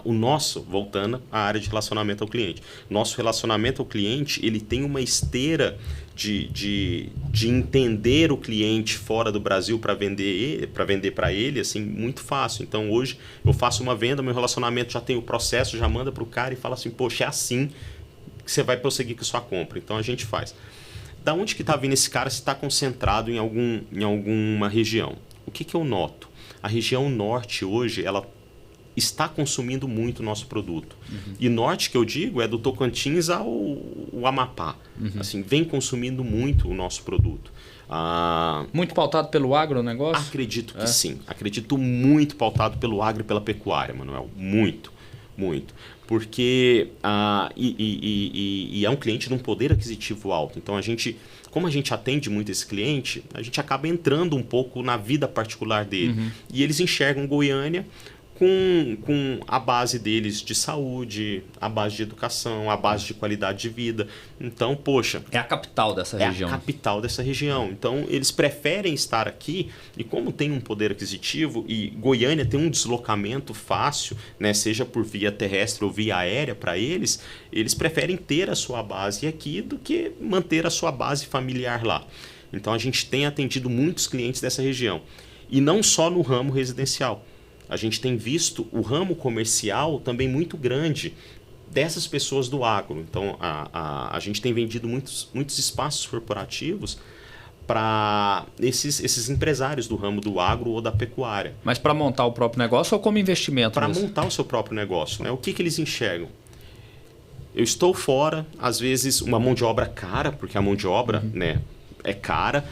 o nosso, voltando à área de relacionamento ao cliente. Nosso relacionamento ao cliente, ele tem uma esteira de entender o cliente fora do Brasil para vender para ele, assim, muito fácil. Então hoje eu faço uma venda, meu relacionamento já tem o processo, já manda para o cara e fala assim, poxa, é assim que você vai prosseguir com a sua compra. Então a gente faz. Da onde que está vindo esse cara se está concentrado em alguma região? O que eu noto? A região norte hoje, ela está consumindo muito o nosso produto. E norte que eu digo é do Tocantins ao Amapá. Assim, vem consumindo muito o nosso produto. Muito pautado pelo agronegócio? Acredito que sim. Acredito muito pautado pelo agro e pela pecuária, Manuel. Muito. Porque é um cliente de um poder aquisitivo alto. Então, como a gente atende muito esse cliente, a gente acaba entrando um pouco na vida particular dele. E eles enxergam Goiânia com a base deles de saúde, a base de educação, a base de qualidade de vida. Então, poxa... É a capital dessa região. É a capital dessa região. Então, eles preferem estar aqui e como tem um poder aquisitivo e Goiânia tem um deslocamento fácil, né, seja por via terrestre ou via aérea para eles preferem ter a sua base aqui do que manter a sua base familiar lá. Então, a gente tem atendido muitos clientes dessa região. E não só no ramo residencial. A gente tem visto o ramo comercial também muito grande dessas pessoas do agro. Então, a gente tem vendido muitos espaços corporativos para esses empresários do ramo do agro ou da pecuária. Mas para montar o próprio negócio ou como investimento? Para montar o seu próprio negócio, né? O que eles enxergam? Eu estou fora, às vezes, uma mão de obra cara, porque a mão de obra, né, é cara,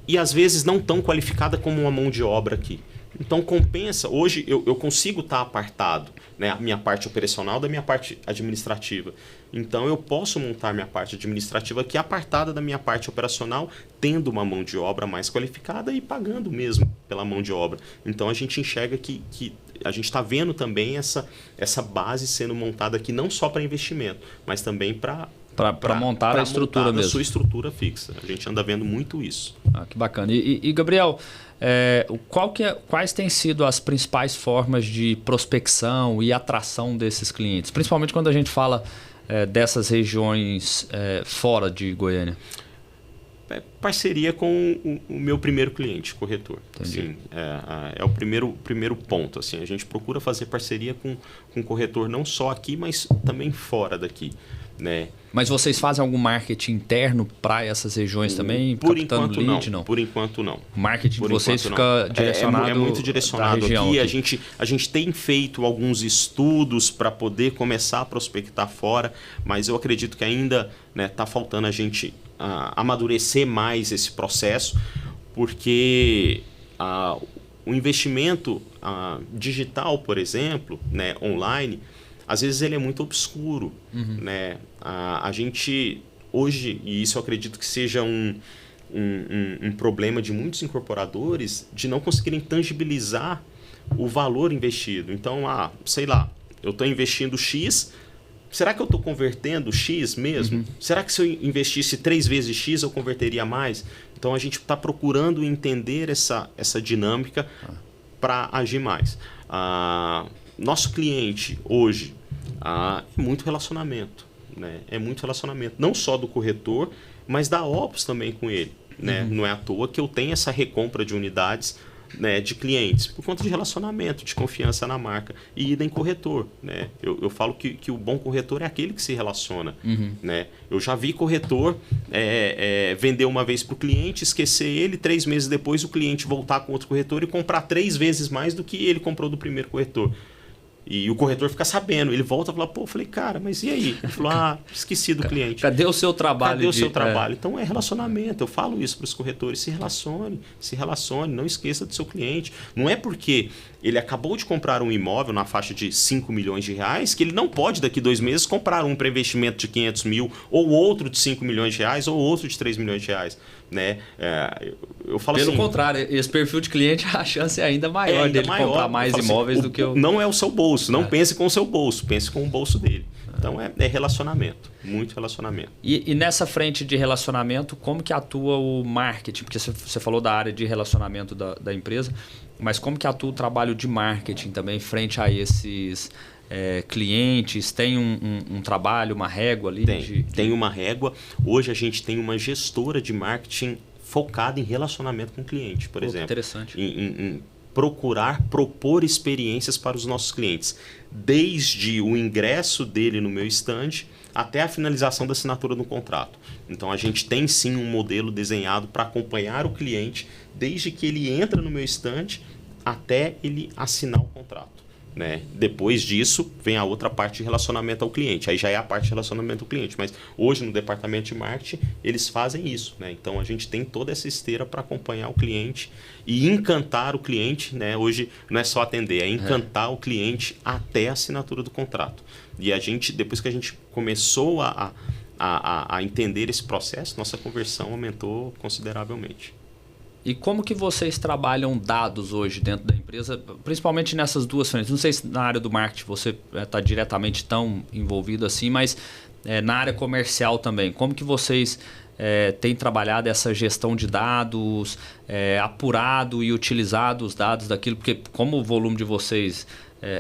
e às vezes não tão qualificada como uma mão de obra aqui. Então compensa, hoje eu consigo estar apartado, né, a minha parte operacional da minha parte administrativa. Então eu posso montar minha parte administrativa aqui apartada da minha parte operacional, tendo uma mão de obra mais qualificada e pagando mesmo pela mão de obra. Então a gente enxerga que a gente está vendo também essa base sendo montada aqui não só para investimento, mas também para montar a estrutura mesmo. A sua estrutura fixa. A gente anda vendo muito isso. Que bacana. E Gabriel, quais têm sido as principais formas de prospecção e atração desses clientes? Principalmente quando a gente fala dessas regiões fora de Goiânia. Parceria com o meu primeiro cliente, corretor. Assim, é o primeiro ponto. Assim, a gente procura fazer parceria com o corretor não só aqui, mas também fora daqui. Né? Mas vocês fazem algum marketing interno para essas regiões também? Por enquanto não. Por enquanto não. O marketing de vocês fica direcionado é muito direcionado aqui. A gente tem feito alguns estudos para poder começar a prospectar fora, mas eu acredito que ainda está faltando a gente amadurecer mais esse processo, porque o investimento digital, por exemplo, né, online, às vezes ele é muito obscuro. Né? A gente, hoje, e isso eu acredito que seja um problema de muitos incorporadores, de não conseguirem tangibilizar o valor investido. Então, sei lá, eu estou investindo X, será que eu estou convertendo X mesmo? Será que se eu investisse 3 vezes X eu converteria mais? Então a gente está procurando entender essa dinâmica para agir mais. Nosso cliente hoje é muito relacionamento. Né? É muito relacionamento, não só do corretor, mas da Opus também com ele. Né? Não é à toa que eu tenho essa recompra de unidades, né, de clientes, por conta de relacionamento, de confiança na marca. E idem corretor. Né? Eu falo que o bom corretor é aquele que se relaciona. Né? Eu já vi corretor vender uma vez para o cliente, esquecer ele, 3 meses depois o cliente voltar com outro corretor e comprar 3 vezes mais do que ele comprou do primeiro corretor. E o corretor fica sabendo, ele volta e fala, pô, eu falei, cara, mas e aí? Ele falou, esqueci do cliente. Cadê o seu trabalho? Cadê o seu trabalho? Então é relacionamento, eu falo isso para os corretores, se relacione, não esqueça do seu cliente. Não é porque ele acabou de comprar um imóvel na faixa de 5 milhões de reais que ele não pode daqui 2 meses comprar um para investimento de 500 mil, ou outro de 5 milhões de reais, ou outro de 3 milhões de reais. Né? Eu falo Pelo assim, contrário, esse perfil de cliente, a chance é ainda maior dele comprar mais imóveis assim, do que o... Não é o seu bolso, não pense com o seu bolso, pense com o bolso dele. Então é relacionamento, muito relacionamento. E nessa frente de relacionamento, como que atua o marketing? Porque você falou da área de relacionamento da empresa, mas como que atua o trabalho de marketing também frente a esses clientes? Tem um trabalho, uma régua ali? Tem uma régua. Hoje a gente tem uma gestora de marketing focada em relacionamento com o cliente, por exemplo. Interessante. Em propor experiências para os nossos clientes. Desde o ingresso dele no meu stand até a finalização da assinatura do contrato. Então a gente tem sim um modelo desenhado para acompanhar o cliente desde que ele entra no meu stand até ele assinar o contrato. Né? Depois disso vem a outra parte de relacionamento ao cliente. Aí já é a parte de relacionamento ao cliente. Mas hoje no departamento de marketing eles fazem isso. Né? Então a gente tem toda essa esteira para acompanhar o cliente e encantar o cliente. Né? Hoje não é só atender, é encantar o cliente até a assinatura do contrato. E a gente, depois que a gente começou a entender esse processo, nossa conversão aumentou consideravelmente. E como que vocês trabalham dados hoje dentro da empresa, principalmente nessas duas frentes? Não sei se na área do marketing você está diretamente tão envolvido assim, mas na área comercial também. Como que vocês têm trabalhado essa gestão de dados, apurado e utilizado os dados daquilo? Porque como o volume de vocês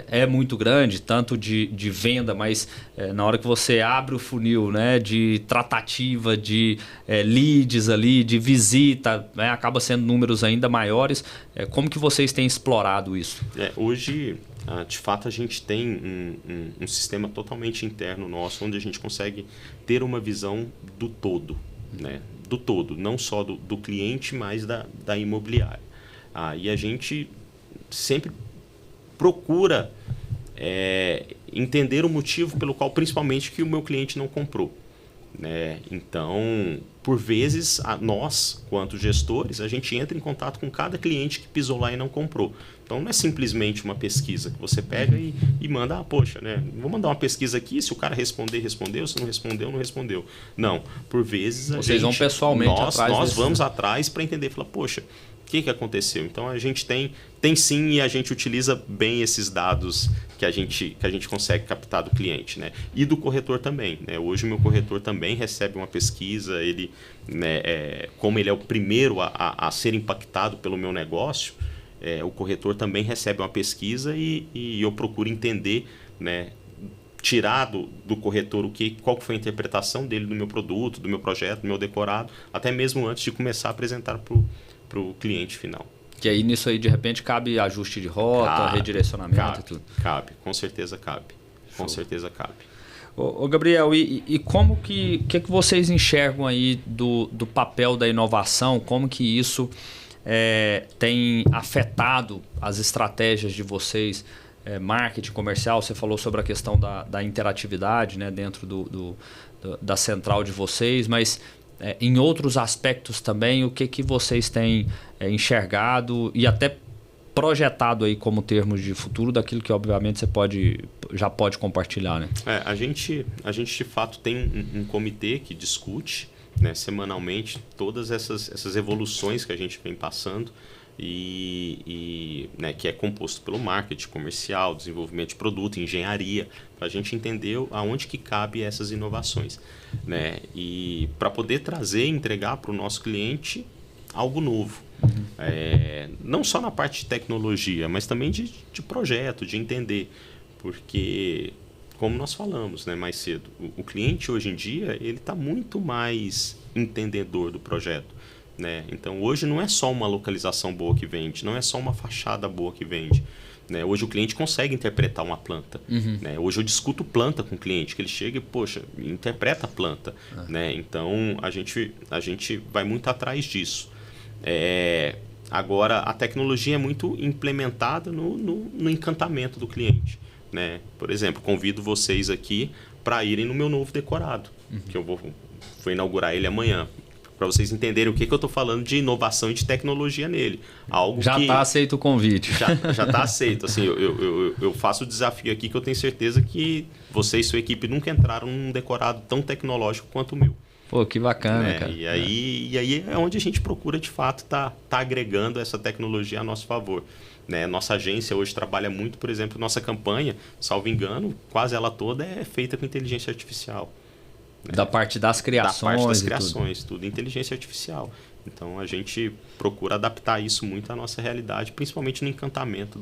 é muito grande, tanto de venda, mas na hora que você abre o funil, né, de tratativa, de leads ali, de visita, né, acaba sendo números ainda maiores. Como que vocês têm explorado isso? Hoje, de fato, a gente tem um sistema totalmente interno nosso, onde a gente consegue ter uma visão do todo, né, do todo, não só do cliente, mas da imobiliária. E a gente sempre procura entender o motivo pelo qual, principalmente, que o meu cliente não comprou. Né? Então, por vezes, nós, quanto gestores, a gente entra em contato com cada cliente que pisou lá e não comprou. Então, não é simplesmente uma pesquisa que você pega e manda, poxa, né? Vou mandar uma pesquisa aqui, se o cara respondeu, se não respondeu, não respondeu. Não, por vezes vocês vão pessoalmente atrás nós vamos atrás para entender, falar, poxa, o que aconteceu? Então a gente tem sim, e a gente utiliza bem esses dados que a gente consegue captar do cliente, né? E do corretor também, né? Hoje o meu corretor também recebe uma pesquisa, ele, né, como ele é o primeiro a ser impactado pelo meu negócio, o corretor também recebe uma pesquisa e eu procuro entender, né, tirar do corretor qual foi a interpretação dele do meu produto, do meu projeto, do meu decorado, até mesmo antes de começar a apresentar para o cliente final. Que aí nisso aí de repente cabe ajuste de rota, redirecionamento e tudo. Cabe, com certeza cabe. Com certeza cabe. Ô Gabriel, e como que vocês enxergam aí do papel da inovação? Como que isso tem afetado as estratégias de vocês, marketing comercial? Você falou sobre a questão da interatividade, né, dentro da central de vocês, mas em outros aspectos também, o que vocês têm enxergado e até projetado aí como termos de futuro daquilo que obviamente você já pode compartilhar, né? A gente de fato tem um comitê que discute, né, semanalmente todas essas evoluções que a gente vem passando né, que é composto pelo marketing comercial, desenvolvimento de produto, engenharia, para a gente entender aonde que cabe essas inovações, né? E para poder trazer e entregar para o nosso cliente algo novo. Não só na parte de tecnologia, mas também de projeto, de entender. Porque, como nós falamos, né, mais cedo, o cliente hoje em dia ele está muito mais entendedor do projeto, né? Então, hoje não é só uma localização boa que vende, não é só uma fachada boa que vende. Né? Hoje o cliente consegue interpretar uma planta. Né? Hoje eu discuto planta com o cliente, que ele chega e, poxa, interpreta a planta. Né? Então, a gente vai muito atrás disso. Agora, a tecnologia é muito implementada no encantamento do cliente. Né? Por exemplo, convido vocês aqui para irem no meu novo decorado, que eu vou inaugurar ele amanhã, para vocês entenderem o que eu estou falando de inovação e de tecnologia nele. Algo já está aceito o convite. Já está aceito. Assim, eu faço o desafio aqui que eu tenho certeza que você e sua equipe nunca entraram num decorado tão tecnológico quanto o meu. Pô, que bacana, cara. E aí é onde a gente procura, de fato, tá agregando essa tecnologia a nosso favor. Né? Nossa agência hoje trabalha muito, por exemplo, nossa campanha, salvo engano, quase ela toda é feita com inteligência artificial. Né? Da parte das criações. Da parte das criações, tudo inteligência artificial. Então, a gente procura adaptar isso muito à nossa realidade, principalmente no encantamento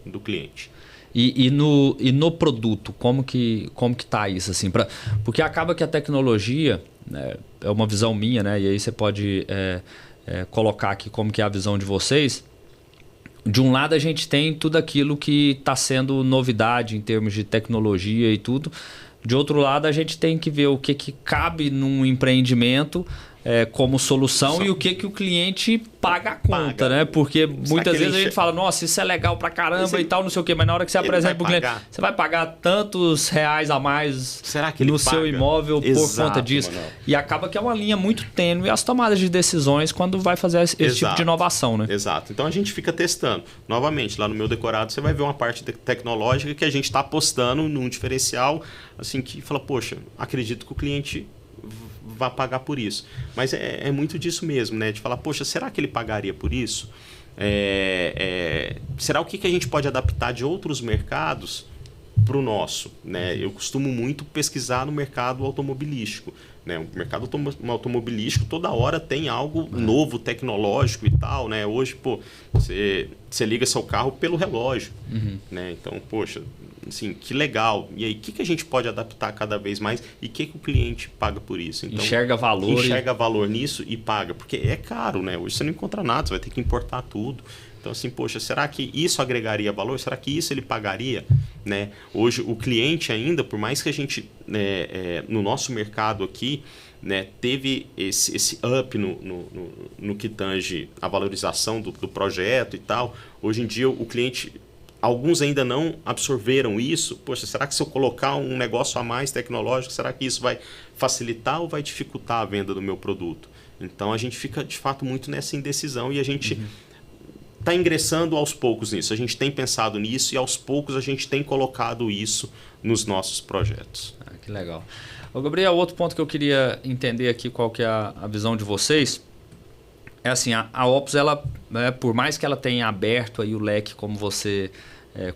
do cliente. E no produto, como que tá isso? Assim, porque acaba que a tecnologia, né, é uma visão minha, né, e aí você pode colocar aqui como que é a visão de vocês. De um lado a gente tem tudo aquilo que está sendo novidade em termos de tecnologia e tudo. De outro lado a gente tem que ver o que cabe num empreendimento como solução e o que o cliente paga a conta, né? Porque muitas vezes a gente fala, nossa, isso é legal pra caramba e tal, não sei o quê, mas na hora que você apresenta pro cliente, você vai pagar tantos reais a mais no seu imóvel por conta disso. Manoel. E acaba que é uma linha muito tênue as tomadas de decisões quando vai fazer esse tipo de inovação, né? Exato. Então a gente fica testando. Novamente, lá no meu decorado você vai ver uma parte tecnológica que a gente está apostando num diferencial, assim, que fala, poxa, acredito que o cliente vai pagar por isso. Mas é muito disso mesmo, né? De falar, poxa, será que ele pagaria por isso? Será o que a gente pode adaptar de outros mercados para o nosso? Né? Eu costumo muito pesquisar no mercado automobilístico. Né? O mercado automobilístico toda hora tem algo novo, tecnológico e tal. Né? Hoje, pô, você liga seu carro pelo relógio. Né? Então, poxa, assim, que legal. E aí, o que a gente pode adaptar cada vez mais e o que o cliente paga por isso? Então, enxerga valor nisso e paga. Porque é caro, né? Hoje você não encontra nada, você vai ter que importar tudo. Então, assim, poxa, será que isso agregaria valor? Será que isso ele pagaria? Né? Hoje, o cliente ainda, por mais que a gente, no nosso mercado aqui, né, teve esse up no que tange a valorização do projeto e tal, hoje em dia o cliente... Alguns ainda não absorveram isso. Poxa, será que se eu colocar um negócio a mais tecnológico, será que isso vai facilitar ou vai dificultar a venda do meu produto? Então, a gente fica, de fato, muito nessa indecisão e a gente está ingressando aos poucos nisso. A gente tem pensado nisso e, aos poucos, a gente tem colocado isso nos nossos projetos. Que legal. Ô, Gabriel, outro ponto que eu queria entender aqui, qual que é a visão de vocês... É assim, a Opus, ela, né, por mais que ela tenha aberto aí o leque, como você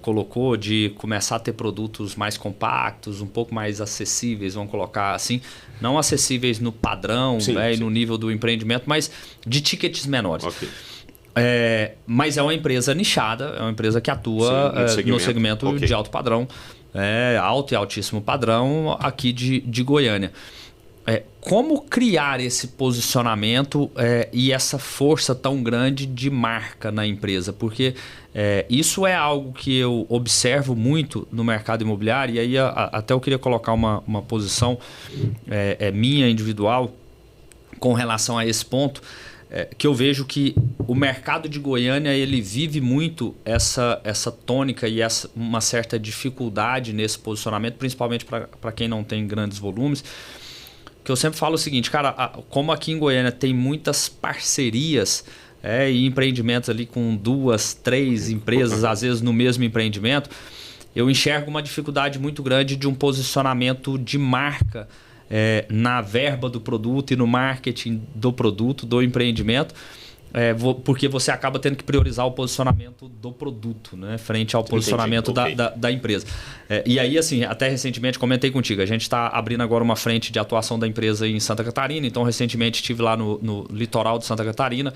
colocou, de começar a ter produtos mais compactos, um pouco mais acessíveis, vamos colocar assim, não acessíveis no padrão, sim, né, sim. No nível do empreendimento, mas de tickets menores. Okay. Mas é uma empresa nichada, é uma empresa que atua no segmento okay. de alto padrão, alto e altíssimo padrão aqui de Goiânia. Como criar esse posicionamento e essa força tão grande de marca na empresa? Porque isso é algo que eu observo muito no mercado imobiliário, e aí até eu queria colocar uma posição minha individual com relação a esse ponto, que eu vejo que o mercado de Goiânia ele vive muito essa tônica e uma certa dificuldade nesse posicionamento, principalmente para quem não tem grandes volumes. Que eu sempre falo o seguinte, cara, como aqui em Goiânia tem muitas parcerias e empreendimentos ali com 2, 3 empresas, às vezes no mesmo empreendimento, eu enxergo uma dificuldade muito grande de um posicionamento de marca na verba do produto e no marketing do produto, do empreendimento, porque você acaba tendo que priorizar o posicionamento do produto, né, frente ao posicionamento da empresa. E aí, assim, até recentemente comentei contigo, a gente está abrindo agora uma frente de atuação da empresa em Santa Catarina, então recentemente estive lá no litoral de Santa Catarina,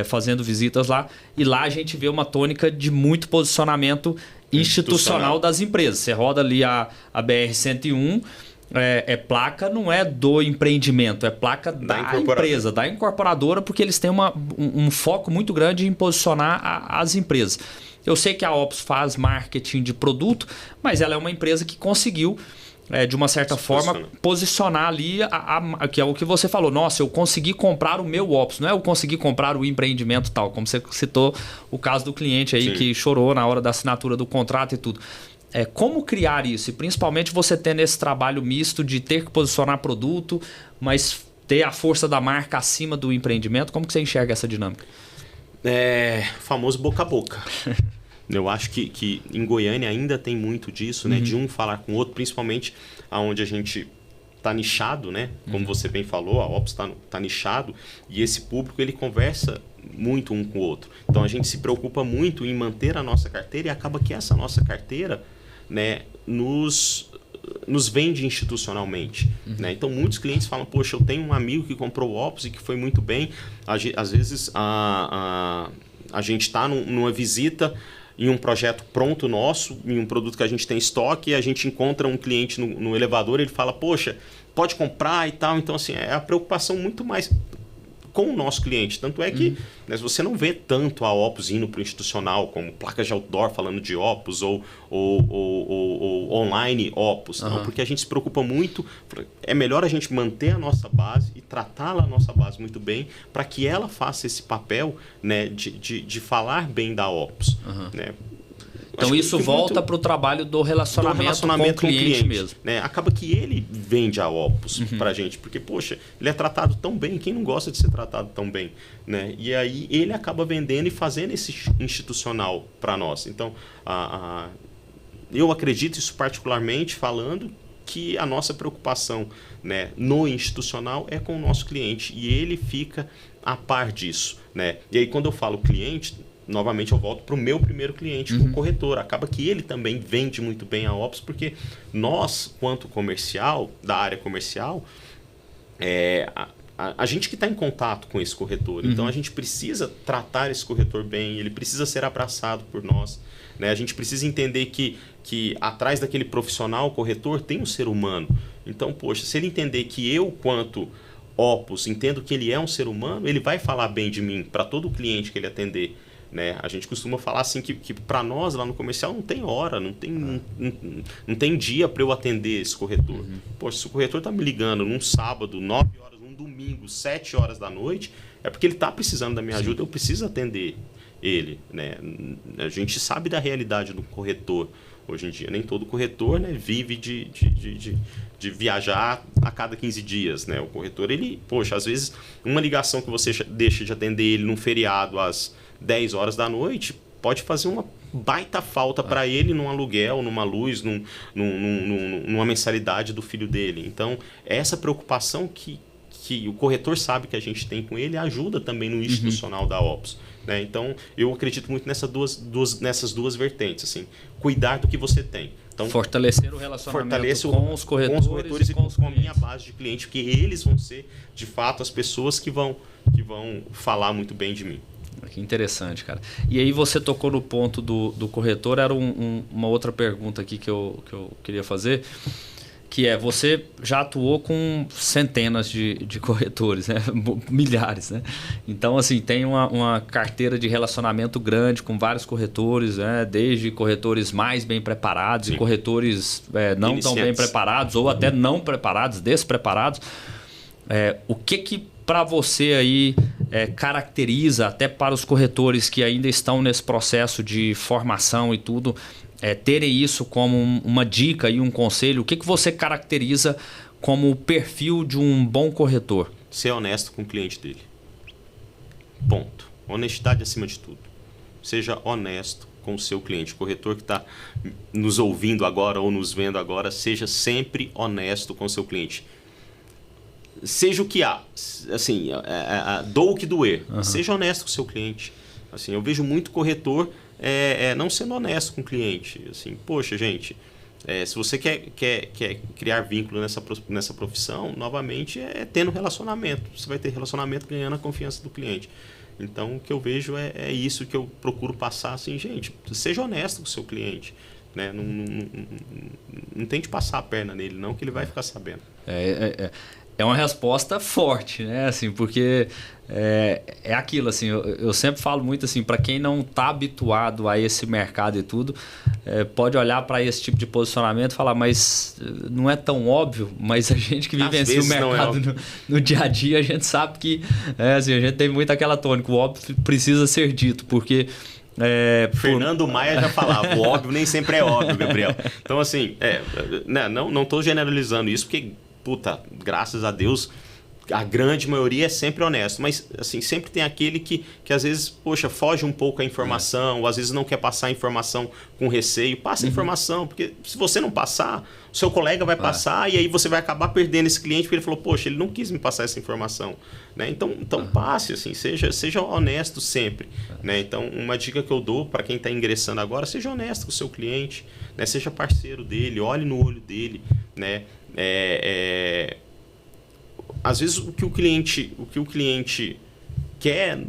fazendo visitas lá, e lá a gente vê uma tônica de muito posicionamento institucional das empresas. Você roda ali a BR-101, placa não é do empreendimento, é placa da empresa, da incorporadora, porque eles têm um foco muito grande em posicionar as empresas. Eu sei que a Opus faz marketing de produto, mas ela é uma empresa que conseguiu, de uma certa forma, posicionar ali, que é o que você falou. Nossa, eu consegui comprar o meu Opus, não é eu consegui comprar o empreendimento tal, como você citou o caso do cliente aí que chorou na hora da assinatura do contrato e tudo. Como criar isso? E principalmente você tendo esse trabalho misto de ter que posicionar produto, mas ter a força da marca acima do empreendimento. Como que você enxerga essa dinâmica? Famoso boca a boca. Eu acho que em Goiânia ainda tem muito disso, né? De um falar com o outro, principalmente onde a gente está nichado, né? Como você bem falou, a Opus tá nichado e esse público ele conversa muito um com o outro. Então a gente se preocupa muito em manter a nossa carteira e acaba que essa nossa carteira, né, nos vende institucionalmente. Né? Então muitos clientes falam, poxa, eu tenho um amigo que comprou o Opus e que foi muito bem. Às vezes a gente está numa visita em um projeto pronto nosso, em um produto que a gente tem estoque, e a gente encontra um cliente no elevador e ele fala, poxa, pode comprar e tal. Então, assim, é a preocupação muito mais com o nosso cliente. Tanto é que né, você não vê tanto a Opus indo para o institucional, como placas de outdoor falando de Opus ou online Opus. Não, porque a gente se preocupa muito. É melhor a gente manter a nossa base e tratá-la a nossa base muito bem para que ela faça esse papel, né, de falar bem da Opus. Né? Então isso volta para o trabalho do relacionamento com o cliente mesmo. Né? Acaba que ele vende a Opus para a gente, porque, poxa, ele é tratado tão bem, quem não gosta de ser tratado tão bem? Né? E aí ele acaba vendendo e fazendo esse institucional para nós. Então, eu acredito isso particularmente falando que a nossa preocupação, né, no institucional é com o nosso cliente e ele fica a par disso. Né? E aí quando eu falo cliente, novamente eu volto para o meu primeiro cliente, o corretor. Acaba que ele também vende muito bem a Opus, porque nós, quanto comercial, da área comercial, a gente que está em contato com esse corretor. Então a gente precisa tratar esse corretor bem, ele precisa ser abraçado por nós. Né? A gente precisa entender que atrás daquele profissional, corretor, tem um ser humano. Então, poxa, se ele entender que eu, quanto Opus, entendo que ele é um ser humano, ele vai falar bem de mim para todo cliente que ele atender. Né? A gente costuma falar assim que para nós lá no comercial não tem hora, não tem dia para eu atender esse corretor. Poxa, se o corretor está me ligando num sábado, 9 horas, num domingo, 7 horas da noite, é porque ele está precisando da minha ajuda, eu preciso atender ele. Né? A gente sabe da realidade do corretor hoje em dia. Nem todo corretor, né, vive de viajar a cada 15 dias. Né? O corretor, ele, poxa, às vezes uma ligação que você deixa de atender ele num feriado às 10 horas da noite pode fazer uma baita falta para ele num aluguel, numa luz, numa mensalidade do filho dele. Então, essa preocupação que o corretor sabe que a gente tem com ele ajuda também no institucional da Opus. Né? Então, eu acredito muito nessas duas vertentes. Assim, cuidar do que você tem. Então, fortalecer o relacionamento com os corretores e com a minha base de cliente, porque eles vão ser, de fato, as pessoas que vão falar muito bem de mim. Que interessante, cara. E aí você tocou no ponto do corretor, era uma outra pergunta aqui que eu queria fazer, que é, você já atuou com centenas de corretores, né? Milhares, né? Então, assim, tem uma carteira de relacionamento grande com vários corretores, né? Desde corretores mais bem preparados e corretores não tão bem preparados ou até não preparados, despreparados. O que para você aí caracteriza, até para os corretores que ainda estão nesse processo de formação e tudo, terem isso como uma dica e um conselho? O que você caracteriza como o perfil de um bom corretor? Ser honesto com o cliente dele. Ponto. Honestidade acima de tudo. Seja honesto com o seu cliente. O corretor que está nos ouvindo agora ou nos vendo agora, seja sempre honesto com o seu cliente. Seja o que há, assim, dou o que doer. Seja honesto com o seu cliente. Assim, eu vejo muito corretor não sendo honesto com o cliente. Assim, poxa, gente, se você quer criar vínculo nessa profissão, novamente, tendo relacionamento. Você vai ter relacionamento ganhando a confiança do cliente. Então, o que eu vejo é isso que eu procuro passar, assim, gente, seja honesto com o seu cliente, né? Não tente passar a perna nele, não, que ele vai ficar sabendo. É uma resposta forte, né? Assim, porque é aquilo, assim, eu sempre falo muito assim, para quem não está habituado a esse mercado e tudo, pode olhar para esse tipo de posicionamento e falar, mas não é tão óbvio, mas a gente que vivencia o mercado no dia a dia, a gente sabe que assim, a gente tem muito aquela tônica, o óbvio precisa ser dito, porque... Fernando Maia já falava, o óbvio nem sempre é óbvio, Gabriel. Então, assim, não estou generalizando isso, porque, puta, graças a Deus, a grande maioria é sempre honesto, mas assim, sempre tem aquele que às vezes, poxa, foge um pouco a informação, ou às vezes não quer passar a informação com receio. Passa a informação, porque se você não passar, o seu colega vai passar e aí você vai acabar perdendo esse cliente porque ele falou, poxa, ele não quis me passar essa informação, né? Então passe, assim, seja honesto sempre, né? Então, uma dica que eu dou para quem está ingressando agora, seja honesto com o seu cliente, né? Seja parceiro dele, olhe no olho dele, né? Às vezes o que o cliente quer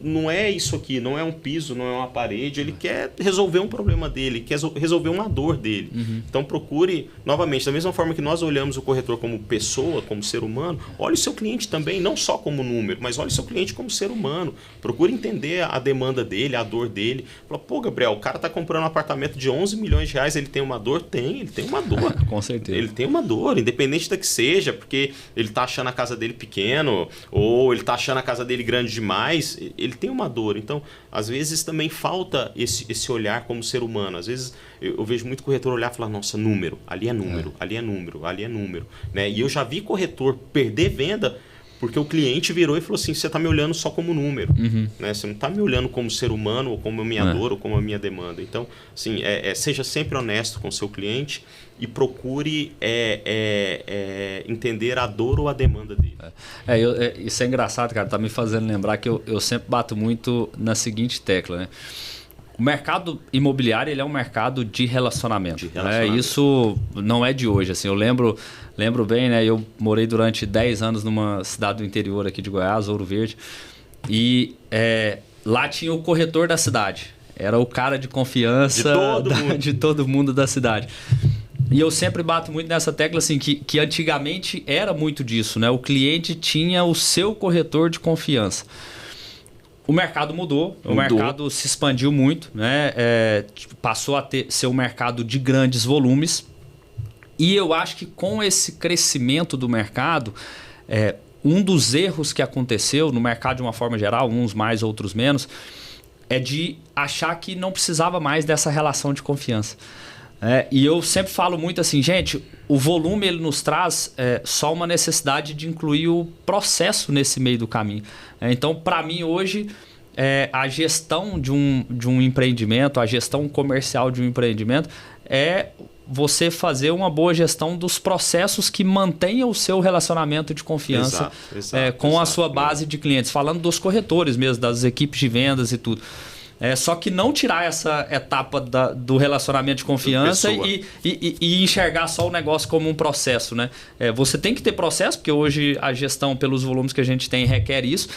não é isso aqui, não é um piso, não é uma parede, ele quer resolver um problema dele, quer resolver uma dor dele. Então procure, novamente, da mesma forma que nós olhamos o corretor como pessoa, como ser humano, olhe o seu cliente também, não só como número, mas olhe o seu cliente como ser humano. Procure entender a demanda dele, a dor dele. Fala, pô, Gabriel, o cara está comprando um apartamento de 11 milhões de reais, ele tem uma dor? Ele tem uma dor. Com certeza. Ele tem uma dor, independente da que seja, porque ele está achando a casa dele pequeno, ou ele está achando a casa dele grande demais, ele tem uma dor. Então, às vezes também falta esse olhar como ser humano. Às vezes eu vejo muito corretor olhar e falar, nossa, número, ali é número, ali é número, ali é número, né? E eu já vi corretor perder venda porque o cliente virou e falou assim, você está me olhando só como número, né? Você não está me olhando como ser humano, ou como a minha dor, ou como a minha demanda. Então, assim, seja sempre honesto com o seu cliente e procure entender a dor ou a demanda dele. Isso é engraçado, cara. Tá me fazendo lembrar que eu sempre bato muito na seguinte tecla, né? O mercado imobiliário, ele é um mercado de relacionamento. Isso não é de hoje. Assim, eu lembro bem, né? Eu morei durante 10 anos numa cidade do interior aqui de Goiás, Ouro Verde. E lá tinha o corretor da cidade. Era o cara de confiança de todo mundo da cidade. E eu sempre bato muito nessa tecla, assim, que antigamente era muito disso, né? O cliente tinha o seu corretor de confiança. O mercado mudou, o mercado se expandiu muito, né? Passou a ser um mercado de grandes volumes. E eu acho que com esse crescimento do mercado, um dos erros que aconteceu no mercado de uma forma geral, uns mais, outros menos, é de achar que não precisava mais dessa relação de confiança. E eu sempre falo muito assim, gente, o volume ele nos traz só uma necessidade de incluir o processo nesse meio do caminho. Então, para mim hoje, a gestão de um empreendimento, a gestão comercial de um empreendimento é você fazer uma boa gestão dos processos que mantenham o seu relacionamento de confiança com a sua base de clientes. Falando dos corretores mesmo, das equipes de vendas e tudo. Só que não tirar essa etapa do relacionamento de confiança e enxergar só o negócio como um processo, né? Você tem que ter processo, porque hoje a gestão, pelos volumes que a gente tem, requer isso,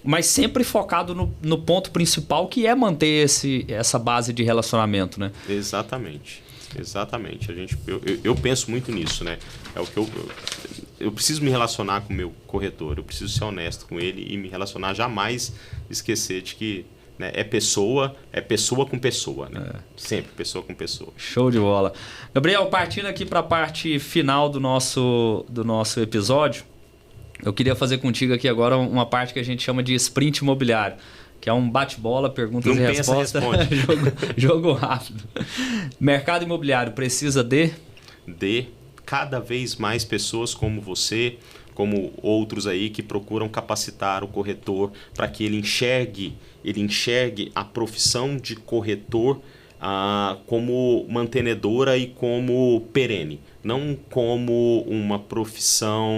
mas sempre focado no ponto principal, que é manter essa base de relacionamento, né? Exatamente. Eu penso muito nisso, né? É o que eu preciso me relacionar com o meu corretor, eu preciso ser honesto com ele e me relacionar, jamais esquecer de que é pessoa com pessoa, né? Sempre pessoa com pessoa. Show de bola. Gabriel, partindo aqui para a parte final do nosso episódio, eu queria fazer contigo aqui agora uma parte que a gente chama de sprint imobiliário, que é um bate-bola, perguntas e respostas, jogo rápido. Mercado imobiliário precisa de cada vez mais pessoas como você, como outros aí que procuram capacitar o corretor para que ele enxergue a profissão de corretor como mantenedora e como perene, não como uma profissão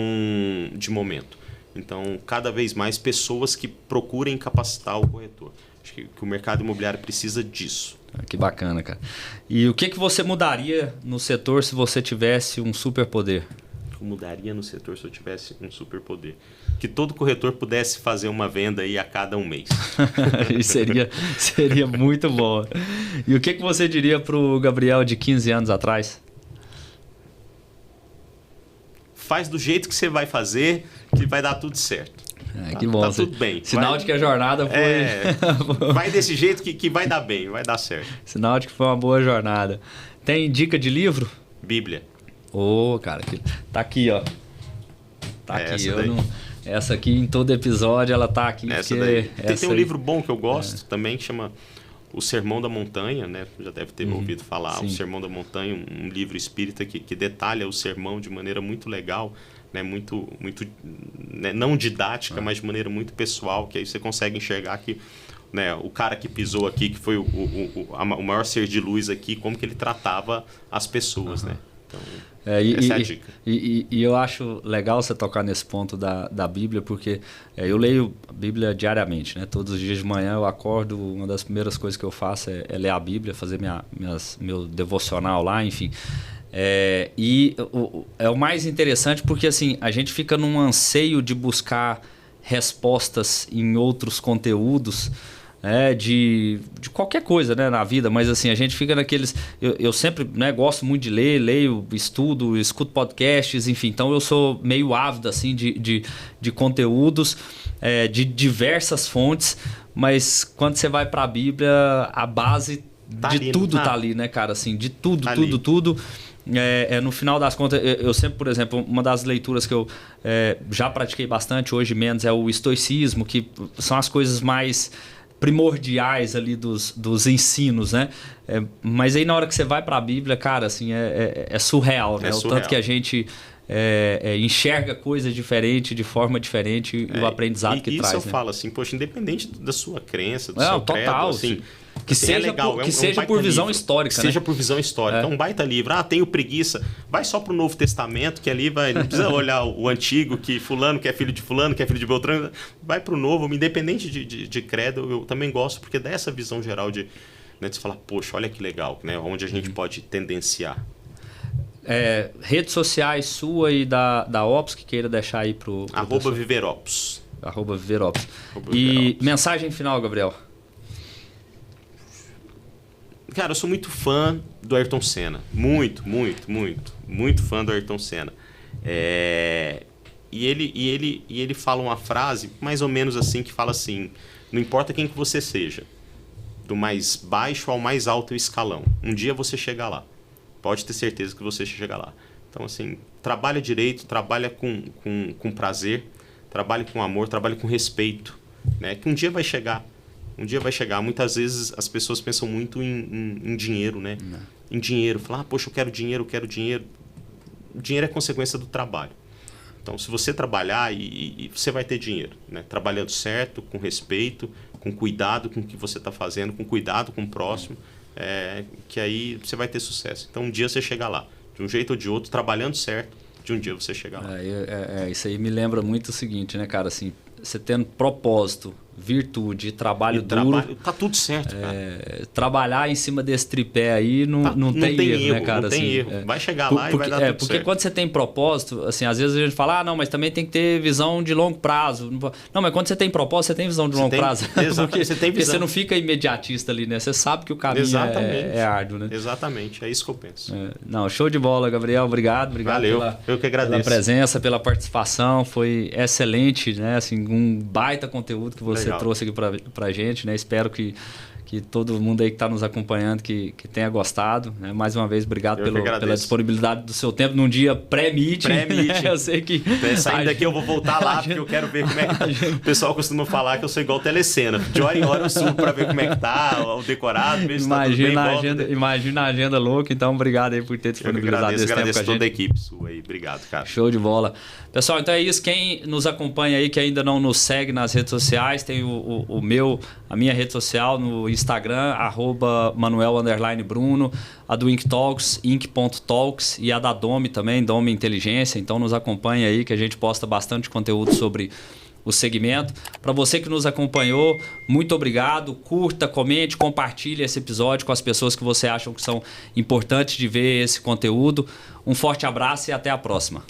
de momento. Então, cada vez mais pessoas que procurem capacitar o corretor. Acho que o mercado imobiliário precisa disso. Que bacana, cara. E o que você mudaria no setor se você tivesse um superpoder? Eu mudaria no setor se eu tivesse um superpoder. Que todo corretor pudesse fazer uma venda aí a cada um mês. seria muito bom. E o que você diria para o Gabriel de 15 anos atrás? Faz do jeito que você vai fazer, que vai dar tudo certo. Que bom. Tá tudo bem. Sinal de que a jornada foi... vai desse jeito que vai dar bem, vai dar certo. Sinal de que foi uma boa jornada. Tem dica de livro? Bíblia. Cara, tá aqui, ó. Tá aqui. Essa aqui, em todo episódio, ela tá aqui. Tem um livro bom que eu gosto também, que chama O Sermão da Montanha, né? Já deve ter ouvido falar. Sim. O Sermão da Montanha, um livro espírita que detalha o sermão de maneira muito legal, né? Muito, né? Não didática, mas de maneira muito pessoal, que aí você consegue enxergar que, né, o cara que pisou aqui, que foi o maior ser de luz aqui, como que ele tratava as pessoas, né? Então, essa é a dica. E eu acho legal você tocar nesse ponto da Bíblia, porque eu leio a Bíblia diariamente, né? Todos os dias de manhã eu acordo, uma das primeiras coisas que eu faço é ler a Bíblia, fazer meu devocional lá, enfim. É o mais interessante porque assim, a gente fica num anseio de buscar respostas em outros conteúdos, de qualquer coisa, né, na vida, mas assim, a gente fica naqueles... Eu sempre, né, gosto muito de ler, leio, estudo, escuto podcasts, enfim, então eu sou meio ávido assim, de conteúdos de diversas fontes, mas quando você vai para a Bíblia, a base de tudo tá ali, né, cara? Assim, de tudo, tudo. No final das contas, eu sempre, por exemplo, uma das leituras que eu já pratiquei bastante, hoje menos, é o estoicismo, que são as coisas mais primordiais ali dos ensinos, né? Mas aí na hora que você vai para a Bíblia, cara, assim, é surreal, né? O tanto que a gente enxerga coisas diferentes, de forma diferente, e o aprendizado que traz. Isso eu falo assim, poxa, independente da sua crença, do seu credo, total, assim... Que seja, legal, que seja por visão histórica. Seja por visão histórica. É um baita livro. Tenho preguiça. Vai só pro Novo Testamento, que ali não precisa olhar o antigo, que fulano que é filho de fulano, que é filho de Beltrano. Vai pro novo, independente de credo, eu também gosto, porque dá essa visão geral de você falar, poxa, olha que legal, né? Onde a gente pode tendenciar. Redes sociais sua e da Ops, que queira deixar aí pro @Viverops. @Viverops. E mensagem final, Gabriel. Cara, eu sou muito fã do Ayrton Senna. Muito fã do Ayrton Senna. E ele fala uma frase mais ou menos assim, que fala assim: não importa quem que você seja, do mais baixo ao mais alto escalão, um dia você chega lá. Pode ter certeza que você chega lá. Então, assim, trabalha direito, trabalha com prazer, trabalhe com amor, trabalhe com respeito, né? Que um dia vai chegar. Muitas vezes as pessoas pensam muito em dinheiro, né? Não. Em dinheiro. Falar, poxa, eu quero dinheiro. O dinheiro é consequência do trabalho. Então, se você trabalhar, e você vai ter dinheiro, né? Trabalhando certo, com respeito, com cuidado com o que você está fazendo, com cuidado com o próximo, que aí você vai ter sucesso. Então, um dia você chega lá. De um jeito ou de outro, trabalhando certo, de um dia você chega lá. Isso aí me lembra muito o seguinte, né, cara? Assim, você tendo propósito, virtude, trabalho duro... Tá tudo certo, cara. Trabalhar em cima desse tripé aí não tem erro, né, cara? Não tem erro. Vai chegar lá e vai dar tudo certo. Porque quando você tem propósito, assim, às vezes a gente fala, não, mas também tem que ter visão de longo prazo. Não, mas quando você tem propósito, você tem visão de longo prazo. Exatamente, você tem visão. Porque você não fica imediatista ali, né? Você sabe que o caminho é árduo, né? Exatamente, é isso que eu penso. Não, show de bola, Gabriel. Obrigado Valeu, eu que agradeço. Pela presença, pela participação. Foi excelente, né? Assim, um baita conteúdo que você trouxe aqui pra gente, né? Espero que que todo mundo aí que está nos acompanhando que tenha gostado. Né? Mais uma vez, obrigado pela disponibilidade do seu tempo num dia pré-meeting. Pré-meeting. Né? Eu sei que... Saindo daqui eu vou voltar lá, porque eu quero ver como é que... O pessoal costuma falar que eu sou igual telecena. De hora em hora eu subo para ver como é que tá, o decorado, ver se tá tudo bem. Imagina a agenda louca, então obrigado aí por ter disponibilizado esse tempo com a gente. Agradeço toda a equipe sua aí. Obrigado, cara. Show de bola. Pessoal, então é isso. Quem nos acompanha aí, que ainda não nos segue nas redes sociais, tem a minha rede social no Instagram, @Manuel_Bruno, a do InkTalks, ink.talks, e a da Domi também, Domi Inteligência. Então nos acompanha aí, que a gente posta bastante conteúdo sobre o segmento. Para você que nos acompanhou, muito obrigado. Curta, comente, compartilhe esse episódio com as pessoas que você acha que são importantes de ver esse conteúdo. Um forte abraço e até a próxima.